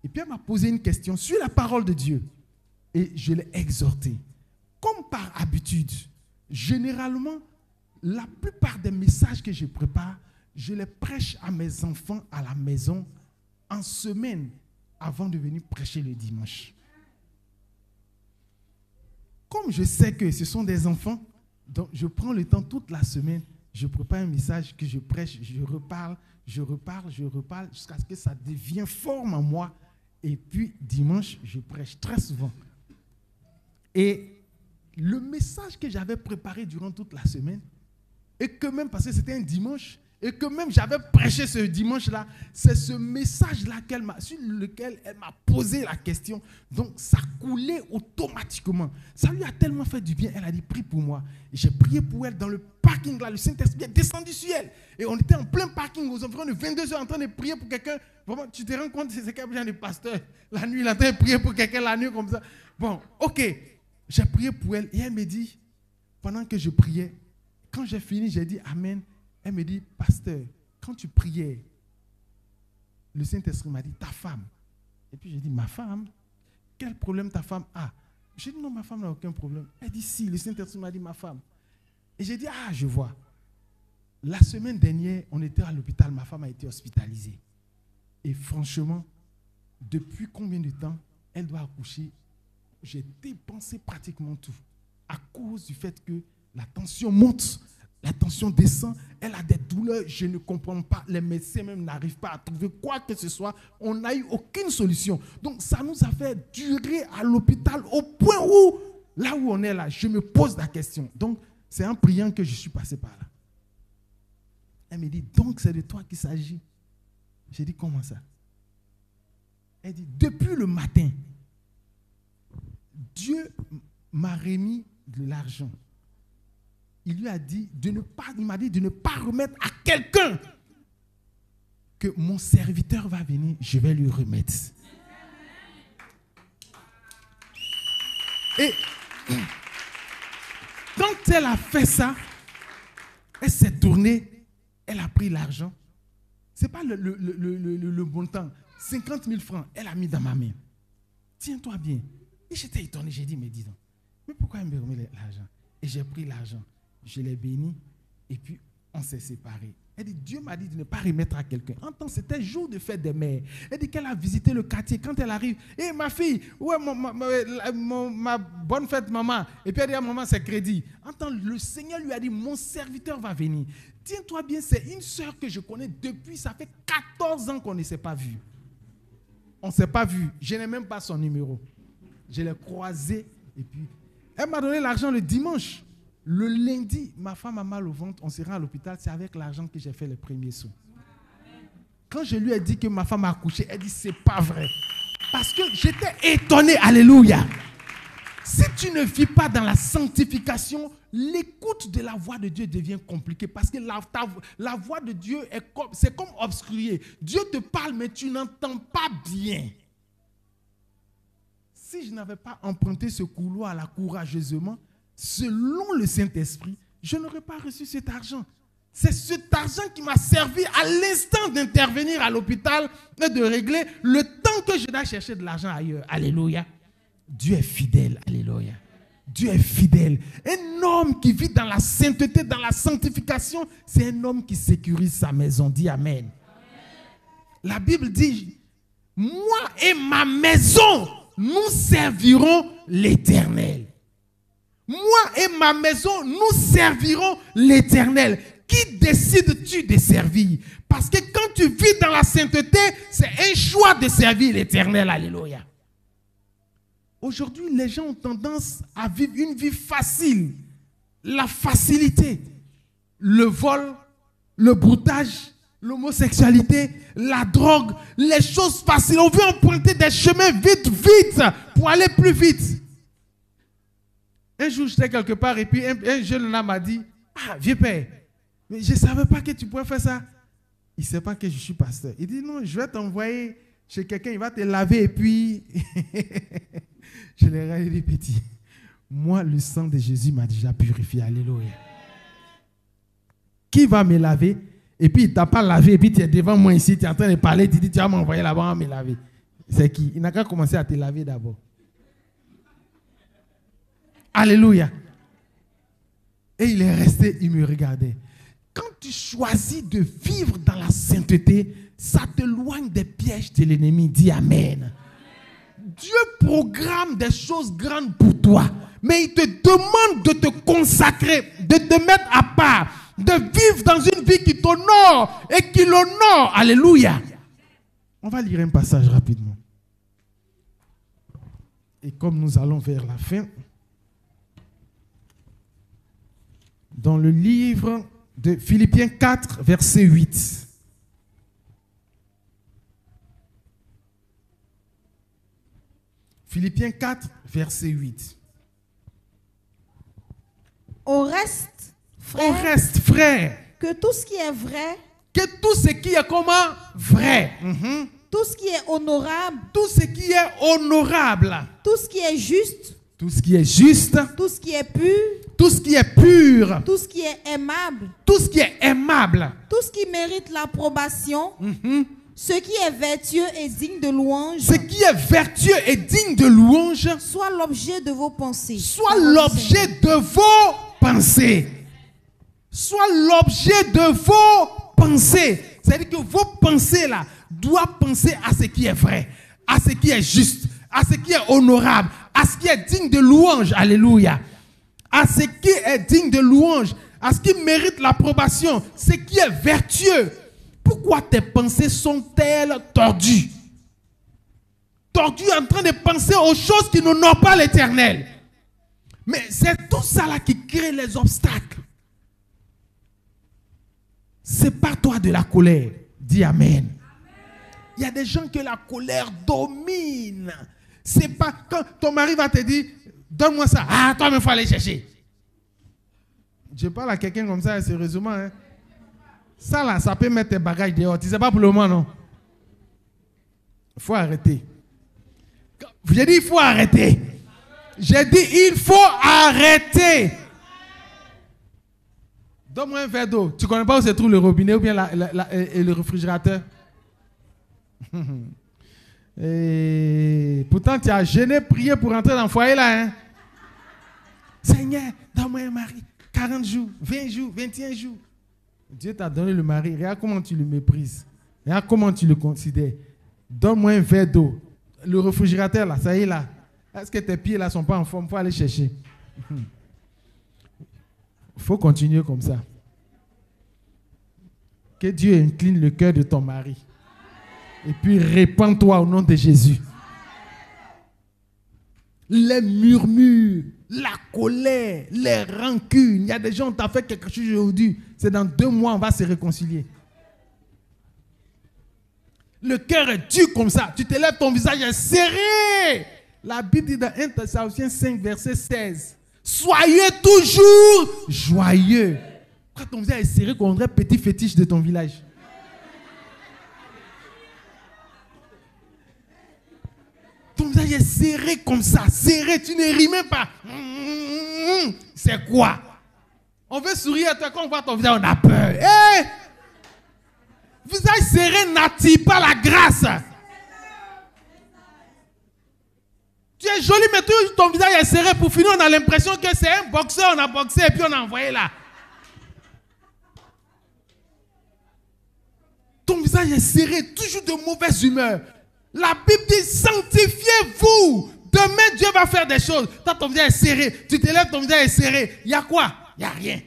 Speaker 1: Et puis elle m'a posé une question sur la parole de Dieu. Et je l'ai exhorté. Comme par habitude, généralement, la plupart des messages que je prépare, je les prêche à mes enfants à la maison en semaine avant de venir prêcher le dimanche. Comme je sais que ce sont des enfants, donc je prends le temps toute la semaine, je prépare un message que je prêche, je reparle, jusqu'à ce que ça devienne forme en moi. Et puis dimanche, je prêche très souvent. Et le message que j'avais préparé durant toute la semaine, et que même, parce que c'était un dimanche, et que même j'avais prêché ce dimanche-là, c'est ce message-là sur lequel elle m'a posé la question. Donc ça coulait automatiquement. Ça lui a tellement fait du bien. Elle a dit, prie pour moi. Et j'ai prié pour elle dans le parking là. Le Saint-Esprit est descendu sur elle. Et on était en plein parking aux environs de 22 heures en train de prier pour quelqu'un. Vraiment, tu te rends compte, c'est quel genre de pasteur. La nuit, il est en train de prier pour quelqu'un la nuit comme ça. Bon, ok. J'ai prié pour elle et elle me dit, pendant que je priais, quand j'ai fini, j'ai dit Amen. Elle me dit, pasteur, quand tu priais, le Saint-Esprit m'a dit, ta femme. Et puis j'ai dit, ma femme? Quel problème ta femme a? J'ai dit, non, ma femme n'a aucun problème. Elle dit, si, le Saint-Esprit m'a dit, ma femme. Et j'ai dit, ah, je vois. La semaine dernière, on était à l'hôpital, ma femme a été hospitalisée. Et franchement, depuis combien de temps elle doit accoucher? J'ai dépensé pratiquement tout. À cause du fait que la tension monte. La tension descend, elle a des douleurs, je ne comprends pas. Les médecins même n'arrivent pas à trouver quoi que ce soit. On n'a eu aucune solution. Donc ça nous a fait durer à l'hôpital au point où, là où on est là, je me pose la question. Donc c'est en priant que je suis passé par là. Elle me dit, donc c'est de toi qu'il s'agit. J'ai dit, comment ça? Elle dit, depuis le matin, Dieu m'a remis de l'argent. Il lui a dit il m'a dit de ne pas remettre à quelqu'un, que mon serviteur va venir, je vais lui remettre. Et quand elle a fait ça, elle s'est tournée, elle a pris l'argent. Ce n'est pas le montant, 50 000 francs, elle a mis dans ma main. Tiens-toi bien. Et j'étais étonné, j'ai dit, mais dis donc, mais pourquoi elle me remet l'argent? Et j'ai pris l'argent. Je l'ai béni et puis on s'est séparés. Elle dit, Dieu m'a dit de ne pas remettre à quelqu'un. En temps, c'était jour de fête des mères. Elle dit qu'elle a visité le quartier. Quand elle arrive, hé ma fille, où est ma bonne fête maman? Et puis elle dit, à maman, c'est crédit. En temps, le Seigneur lui a dit, mon serviteur va venir. Tiens-toi bien, c'est une sœur que je connais depuis, ça fait 14 ans qu'on ne s'est pas vu. On ne s'est pas vu. Je n'ai même pas son numéro. Je l'ai croisée et puis elle m'a donné l'argent le dimanche. Le lundi, ma femme a mal au ventre, on se rend à l'hôpital, c'est avec l'argent que j'ai fait les premiers sous. Quand je lui ai dit que ma femme a accouché, elle dit, c'est pas vrai. Parce que j'étais étonné, alléluia. Si tu ne vis pas dans la sanctification, l'écoute de la voix de Dieu devient compliquée. Parce que la voix de Dieu, c'est comme obscurée. Dieu te parle, mais tu n'entends pas bien. Si je n'avais pas emprunté ce couloir-là courageusement, selon le Saint-Esprit, je n'aurais pas reçu cet argent. C'est cet argent qui m'a servi à l'instant d'intervenir à l'hôpital et de régler le temps que je dois chercher de l'argent ailleurs. Alléluia. Dieu est fidèle. Alléluia. Dieu est fidèle. Un homme qui vit dans la sainteté, dans la sanctification, c'est un homme qui sécurise sa maison. Dis Amen. La Bible dit, moi et ma maison, nous servirons l'Éternel. Moi et ma maison, nous servirons l'Éternel. Qui décides-tu de servir? Parce que quand tu vis dans la sainteté, c'est un choix de servir l'Éternel. Alléluia. Aujourd'hui, les gens ont tendance à vivre une vie facile. La facilité. Le vol, le broutage, l'homosexualité, la drogue, les choses faciles. On veut emprunter des chemins vite pour aller plus vite. Un jour, j'étais quelque part et puis un jeune homme m'a dit, ah, vieux père, mais je ne savais pas que tu pouvais faire ça. Il ne sait pas que je suis pasteur. Il dit, non, je vais t'envoyer chez quelqu'un, il va te laver et puis... Je l'ai regardé petit. Moi, le sang de Jésus m'a déjà purifié. Alléluia. Qui va me laver? Et puis, il ne t'a pas lavé. Et puis, tu es devant moi ici. Tu es en train de parler. Tu dis, tu vas m'envoyer là-bas, on va me laver. C'est qui? Il n'a qu'à commencer à te laver d'abord. Alléluia. Et il est resté, il me regardait. Quand tu choisis de vivre dans la sainteté, ça t'éloigne des pièges de l'ennemi. Dis Amen. Dieu programme des choses grandes pour toi. Mais il te demande de te consacrer, de te mettre à part, de vivre dans une vie qui t'honore et qui l'honore. Alléluia. On va lire un passage rapidement. Et comme nous allons vers la fin, dans le livre de Philippiens 4, verset 8. Philippiens 4, verset 8.
Speaker 2: Au reste,
Speaker 1: frère,
Speaker 2: que tout ce qui est vrai,
Speaker 1: que tout ce qui est comment? Vrai.
Speaker 2: Tout ce qui est honorable,
Speaker 1: tout ce qui est honorable,
Speaker 2: tout ce qui est juste,
Speaker 1: tout ce qui est juste,
Speaker 2: tout ce qui est pur,
Speaker 1: tout ce qui est pur,
Speaker 2: tout ce qui est aimable,
Speaker 1: tout ce qui est aimable,
Speaker 2: tout ce qui mérite l'approbation, ce qui est vertueux et digne de louange,
Speaker 1: ce qui est vertueux et digne de louange,
Speaker 2: soit l'objet de vos pensées.
Speaker 1: Soit l'objet de vos pensées. Soit l'objet de vos pensées. C'est-à-dire que vos pensées là doivent penser à ce qui est vrai, à ce qui est juste, à ce qui est honorable, à ce qui est digne de louange. Alléluia. À ce qui est digne de louange, à ce qui mérite l'approbation, ce qui est vertueux. Pourquoi tes pensées sont-elles tordues? Tordues en train de penser aux choses qui n'honorent pas l'Éternel. Mais c'est tout ça là qui crée les obstacles. Sépare-toi de la colère. Dis Amen. Il y a des gens que la colère domine. C'est pas quand ton mari va te dire, donne-moi ça. Ah, toi, il faut aller chercher. Je parle à quelqu'un comme ça, sérieusement. Hein. Ça là, ça peut mettre tes bagages dehors. Tu sais pas pour le moment, non? Il faut arrêter. J'ai dit, il faut arrêter. J'ai dit, il faut arrêter. Donne-moi un verre d'eau. Tu ne connais pas où se trouve le robinet ou bien le réfrigérateur? Et pourtant, tu as jeûné, prié pour entrer dans le foyer là. Hein? Seigneur, donne-moi un mari. 40 jours, 20 jours, 21 jours. Dieu t'a donné le mari. Regarde comment tu le méprises. Regarde comment tu le considères. Donne-moi un verre d'eau. Le réfrigérateur là, ça y est là. Est-ce que tes pieds là ne sont pas en forme? Il faut aller chercher. Il faut continuer comme ça. Que Dieu incline le cœur de ton mari. Et puis répands-toi au nom de Jésus. Les murmures, la colère, les rancunes. Il y a des gens qui t'ont fait quelque chose aujourd'hui. C'est dans 2 mois, on va se réconcilier. Le cœur est dur comme ça. Tu te lèves, ton visage est serré. La Bible dit dans 1 Thessaloniciens 5, verset 16. Soyez toujours joyeux. Quand ton visage est serré, qu'on dirait petit fétiche de ton village. Ton visage est serré comme ça. Serré, tu ne ris même pas. C'est quoi? On veut sourire à toi, quand on voit ton visage, on a peur. Hey! Visage serré n'attire pas la grâce. Tu es joli, mais ton visage est serré. Pour finir, on a l'impression que c'est un boxeur. On a boxé et puis on a envoyé là. Ton visage est serré, toujours de mauvaise humeur. La Bible dit, sanctifiez-vous. Demain, Dieu va faire des choses. Toi, ton visage est serré. Tu te lèves, ton visage est serré. Il y a quoi? Il n'y a rien.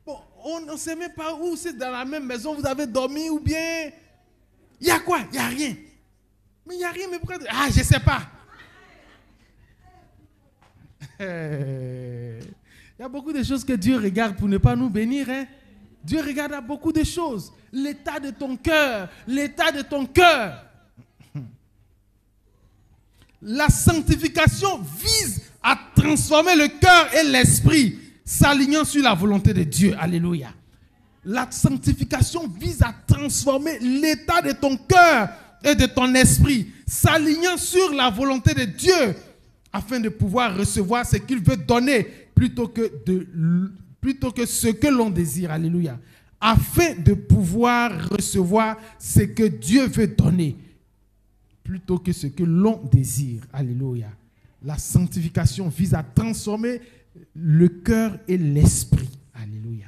Speaker 1: Bon, on ne sait même pas où c'est dans la même maison. Vous avez dormi ou bien... Il y a quoi? Il n'y a rien. Mais il n'y a rien, mais pourquoi? Ah, je ne sais pas. Il y a beaucoup de choses que Dieu regarde pour ne pas nous bénir. Hein? Dieu regarde à beaucoup de choses. L'état de ton cœur. L'état de ton cœur. La sanctification vise à transformer le cœur et l'esprit, s'alignant sur la volonté de Dieu. Alléluia. La sanctification vise à transformer l'état de ton cœur et de ton esprit, s'alignant sur la volonté de Dieu, afin de pouvoir recevoir ce qu'il veut donner plutôt que ce que l'on désire. Alléluia. Afin de pouvoir recevoir ce que Dieu veut donner plutôt que ce que l'on désire. Alléluia. La sanctification vise à transformer le cœur et l'esprit. Alléluia.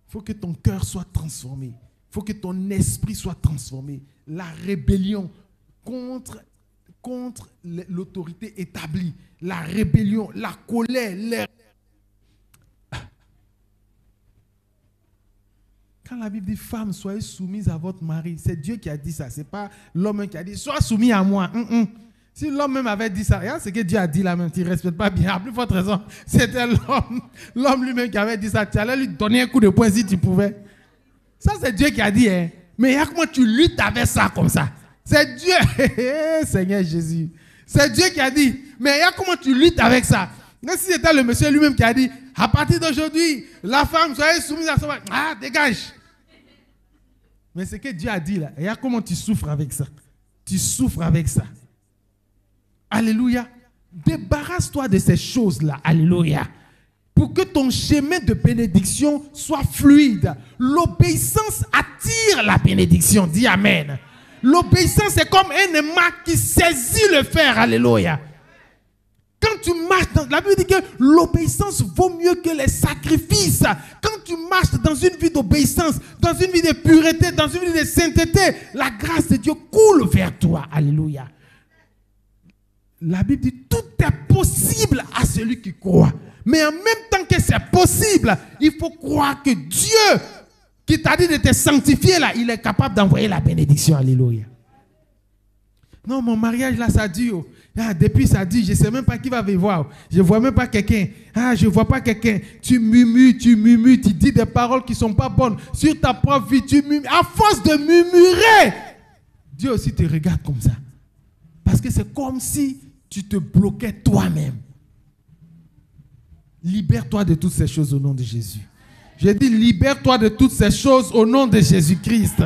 Speaker 1: Il faut que ton cœur soit transformé. Il faut que ton esprit soit transformé. La rébellion contre l'autorité établie, la rébellion, la colère, Quand la Bible dit femmes, soyez soumises à votre mari, c'est Dieu qui a dit ça. Ce n'est pas l'homme qui a dit sois soumis à moi. Si l'homme même avait dit ça, regarde ce que Dieu a dit là même, tu ne respectes pas bien. À plus forte raison, c'était l'homme lui-même qui avait dit ça. Tu allais lui donner un coup de poing si tu pouvais. Ça, c'est Dieu qui a dit. Hein. Mais regarde comment tu luttes avec ça comme ça. C'est Dieu. Seigneur Jésus. C'est Dieu qui a dit. Mais regarde comment tu luttes avec ça. Mais si c'était le monsieur lui-même qui a dit, à partir d'aujourd'hui, la femme soyez soumise à son mari. Ah, dégage. Mais c'est que Dieu a dit là. Regarde comment tu souffres avec ça. Tu souffres avec ça. Alléluia. Débarrasse-toi de ces choses-là. Alléluia. Pour que ton chemin de bénédiction soit fluide. L'obéissance attire la bénédiction. Dis Amen. L'obéissance est comme un aimant qui saisit le fer. Alléluia. Quand tu marches dans la Bible dit que l'obéissance vaut mieux que les sacrifices. Quand tu marches dans une vie d'obéissance, dans une vie de pureté, dans une vie de sainteté, la grâce de Dieu coule vers toi. Alléluia. La Bible dit tout est possible à celui qui croit. Mais en même temps que c'est possible, il faut croire que Dieu qui t'a dit de te sanctifier là, il est capable d'envoyer la bénédiction. Alléluia. Non, mon mariage là, ça dure. Ah, depuis ça dit, je ne sais même pas qui va me voir. Je ne vois même pas quelqu'un. Ah, je ne vois pas quelqu'un. Tu murmures, tu dis des paroles qui ne sont pas bonnes. Sur ta propre vie, tu murmures. À force de murmurer, Dieu aussi te regarde comme ça. Parce que c'est comme si tu te bloquais toi-même. Libère-toi de toutes ces choses au nom de Jésus. Je dis, libère-toi de toutes ces choses au nom de Jésus-Christ.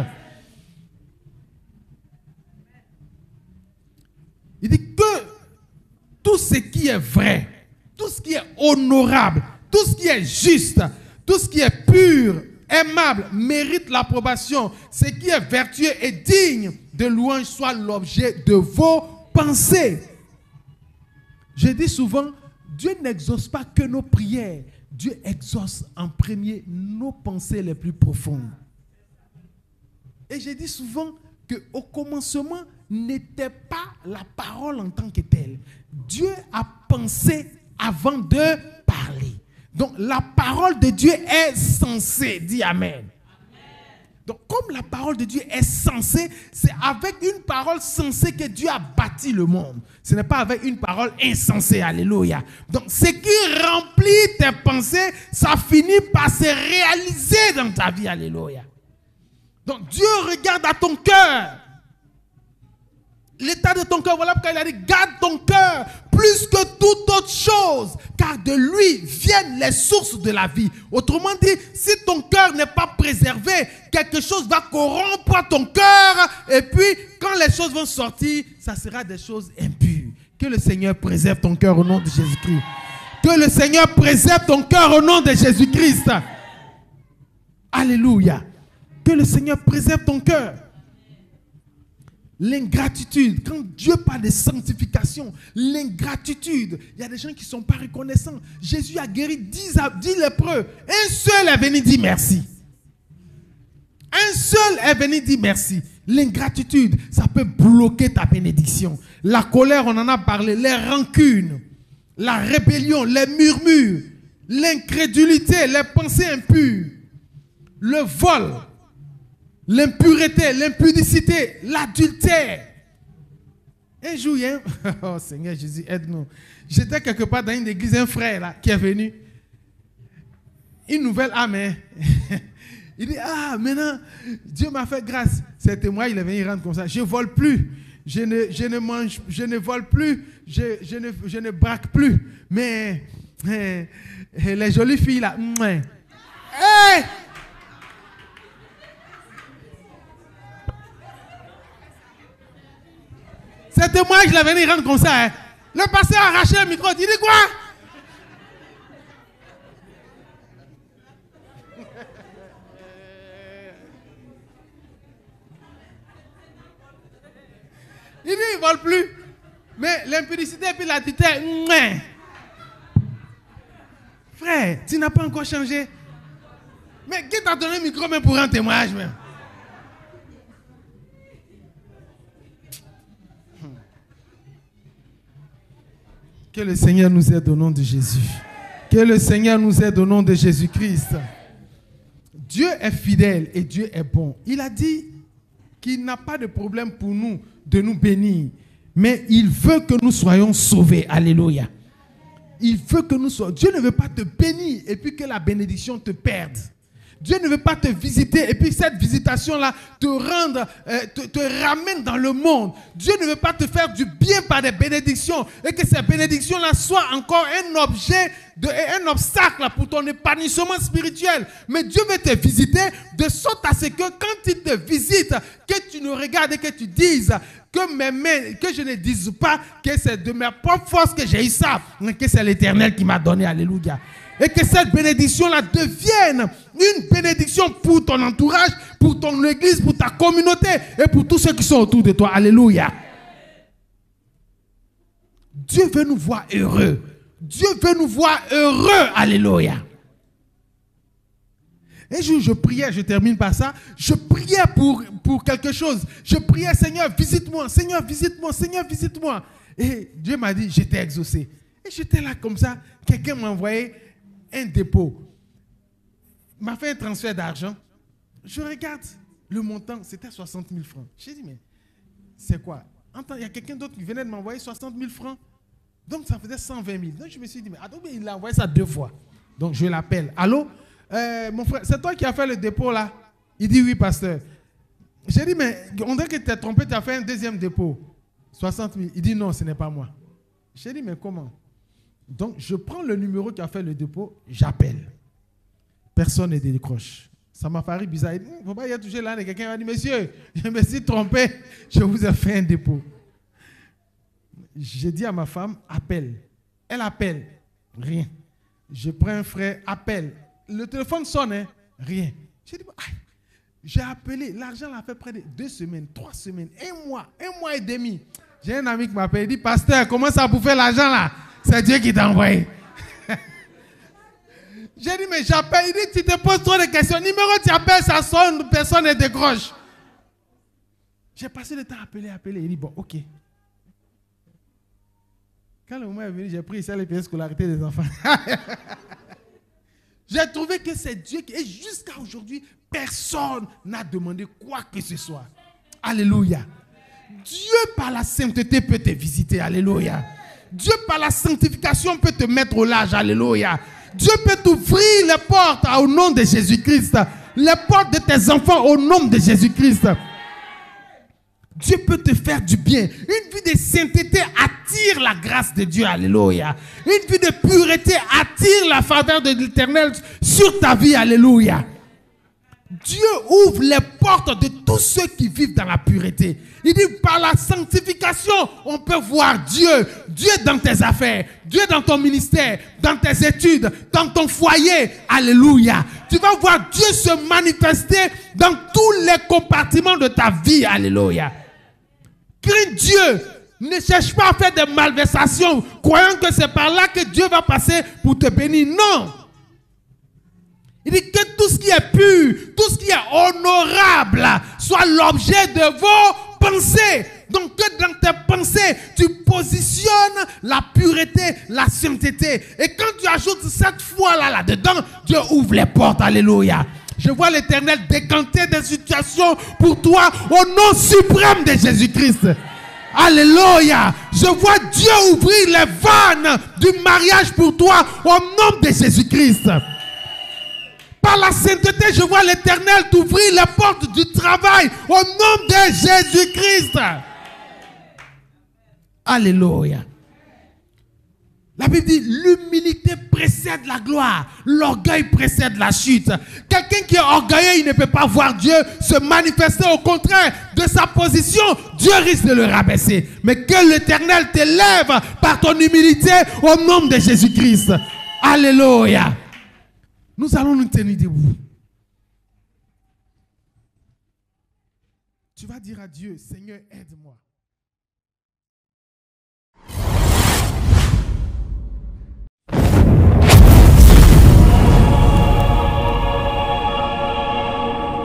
Speaker 1: Il dit que tout ce qui est vrai, tout ce qui est honorable, tout ce qui est juste, tout ce qui est pur, aimable, mérite l'approbation. Ce qui est vertueux et digne de louange soit l'objet de vos pensées. Je dis souvent, Dieu n'exauce pas que nos prières. Dieu exauce en premier nos pensées les plus profondes. Et je dis souvent qu'au commencement, n'était pas la parole en tant que telle. Dieu a pensé avant de parler. Donc la parole de Dieu est censée. Dis Amen. Donc comme la parole de Dieu est censée, c'est avec une parole sensée que Dieu a bâti le monde. Ce n'est pas avec une parole insensée. Alléluia. Donc ce qui remplit tes pensées, ça finit par se réaliser dans ta vie. Alléluia. Donc Dieu regarde à ton cœur. L'état de ton cœur, voilà pourquoi il a dit, garde ton cœur plus que toute autre chose, car de lui viennent les sources de la vie. Autrement dit, si ton cœur n'est pas préservé, quelque chose va corrompre ton cœur, et puis quand les choses vont sortir, ça sera des choses impures. Que le Seigneur préserve ton cœur au nom de Jésus-Christ. Que le Seigneur préserve ton cœur au nom de Jésus-Christ. Alléluia. Que le Seigneur préserve ton cœur. L'ingratitude, quand Dieu parle de sanctification, l'ingratitude, il y a des gens qui ne sont pas reconnaissants. Jésus a guéri 10 lépreux. Un seul est venu dire merci. Un seul est venu dire merci. L'ingratitude, ça peut bloquer ta bénédiction. La colère, on en a parlé. Les rancunes, la rébellion, les murmures, l'incrédulité, les pensées impures, le vol, l'impureté, l'impudicité, l'adultère. Un jour, oh Seigneur Jésus, aide-nous. J'étais quelque part dans une église, un frère là, qui est venu. Une nouvelle âme. Il dit, ah, maintenant, Dieu m'a fait grâce. C'était moi, il est venu rendre comme ça. Je ne vole plus. Je ne mange, je ne vole plus. Je ne braque plus. Mais les jolies filles là, hey, C'est témoignage, je l'ai venu rendre comme ça. Hein. Le pasteur a arraché le micro. Il dit quoi? Il dit, il ne vole plus. Mais l'impudicité et puis la tutelle, frère, tu n'as pas encore changé. Mais qui t'a donné le micro même pour un témoignage même? Que le Seigneur nous aide au nom de Jésus. Que le Seigneur nous aide au nom de Jésus-Christ. Dieu est fidèle et Dieu est bon. Il a dit qu'il n'a pas de problème pour nous de nous bénir. Mais il veut que nous soyons sauvés. Alléluia. Il veut que nous soyons... Dieu ne veut pas te bénir et puis que la bénédiction te perde. Dieu ne veut pas te visiter et puis cette visitation-là te ramène dans le monde. Dieu ne veut pas te faire du bien par des bénédictions et que ces bénédictions-là soient encore un obstacle pour ton épanouissement spirituel. Mais Dieu veut te visiter de sorte à ce que quand il te visite, que tu nous regardes et que tu dises que mes mains, que je ne dise pas que c'est de ma propre force que j'ai eu ça, mais que c'est l'Éternel qui m'a donné. Alléluia. Et que cette bénédiction-là devienne une bénédiction pour ton entourage, pour ton église, pour ta communauté et pour tous ceux qui sont autour de toi. Alléluia. Dieu veut nous voir heureux. Dieu veut nous voir heureux. Alléluia. Un jour, je priais, je termine par ça, je priais pour quelque chose. Je priais, Seigneur, visite-moi, Seigneur, visite-moi, Seigneur, visite-moi. Et Dieu m'a dit, j'étais exaucé. Et j'étais là comme ça, quelqu'un m'a envoyé un dépôt. Il m'a fait un transfert d'argent. Je regarde le montant, c'était 60 000 francs. J'ai dit, mais c'est quoi? Il y a quelqu'un d'autre qui venait de m'envoyer 60 000 francs. Donc ça faisait 120 000. Donc je me suis dit, mais attends, il a envoyé ça 2 fois. Donc je l'appelle. Allô? Mon frère, c'est toi qui as fait le dépôt là? Il dit, oui, pasteur. J'ai dit, mais on dirait que tu t'es trompé, tu as fait un deuxième dépôt. 60 000. Il dit, non, ce n'est pas moi. J'ai dit, mais comment? Donc, je prends le numéro qui a fait le dépôt, j'appelle. Personne ne décroche. Ça m'a paru bizarre. Il dit, il ne faut pas y toucher là. Quelqu'un m'a dit, monsieur, je me suis trompé, je vous ai fait un dépôt. J'ai dit à ma femme, appelle. Elle appelle, rien. Je prends un frère, appelle. Le téléphone sonne, hein? Rien. J'ai dit, j'ai appelé, l'argent l'a fait près de 2 semaines, 3 semaines, 1 mois et demi. J'ai un ami qui m'appelle, il dit, pasteur, comment ça vous fait l'argent là? C'est Dieu qui t'a envoyé. J'ai dit, mais j'appelle. Il dit, tu te poses trop de questions. Numéro, tu appelles, ça sonne, personne ne décroche. J'ai passé le temps à appeler. Il dit, bon, ok. Quand le moment est venu, j'ai pris ça, les pièces de scolarité des enfants. J'ai trouvé que c'est Dieu qui... Et jusqu'à aujourd'hui, personne n'a demandé quoi que ce soit. Alléluia. Dieu, par la sainteté, peut te visiter. Alléluia. Dieu, par la sanctification, peut te mettre au large. Alléluia. Dieu peut t'ouvrir les portes au nom de Jésus-Christ. Les portes de tes enfants au nom de Jésus-Christ. Dieu peut te faire du bien. Une vie de sainteté attire la grâce de Dieu. Alléluia. Une vie de pureté attire la faveur de l'Éternel sur ta vie. Alléluia. Dieu ouvre les portes de tous ceux qui vivent dans la pureté. Il dit, par la sanctification, on peut voir Dieu. Dieu dans tes affaires, Dieu dans ton ministère, dans tes études, dans ton foyer. Alléluia. Tu vas voir Dieu se manifester dans tous les compartiments de ta vie. Alléluia. Crains Dieu. Ne cherche pas à faire des malversations, croyant que c'est par là que Dieu va passer pour te bénir. Non. Il dit que tout ce qui est pur, tout ce qui est honorable, soit l'objet de vos pensées. Donc que dans tes pensées, tu positionnes la pureté, la sainteté. Et quand tu ajoutes cette foi-là là-dedans, Dieu ouvre les portes. Alléluia. Je vois l'Éternel décanter des situations pour toi au nom suprême de Jésus-Christ. Alléluia. Je vois Dieu ouvrir les vannes du mariage pour toi au nom de Jésus-Christ. Par la sainteté, je vois l'Éternel t'ouvrir les portes du travail au nom de Jésus-Christ. Alléluia. La Bible dit, l'humilité précède précède la gloire. L'orgueil précède la chute. Quelqu'un qui est orgueilleux, il ne peut pas voir Dieu se manifester. Au contraire de sa position, Dieu risque de le rabaisser. Mais que l'Éternel t'élève par ton humilité au nom de Jésus-Christ. Alléluia. Nous allons nous tenir debout. Tu vas dire à Dieu, Seigneur, aide-moi.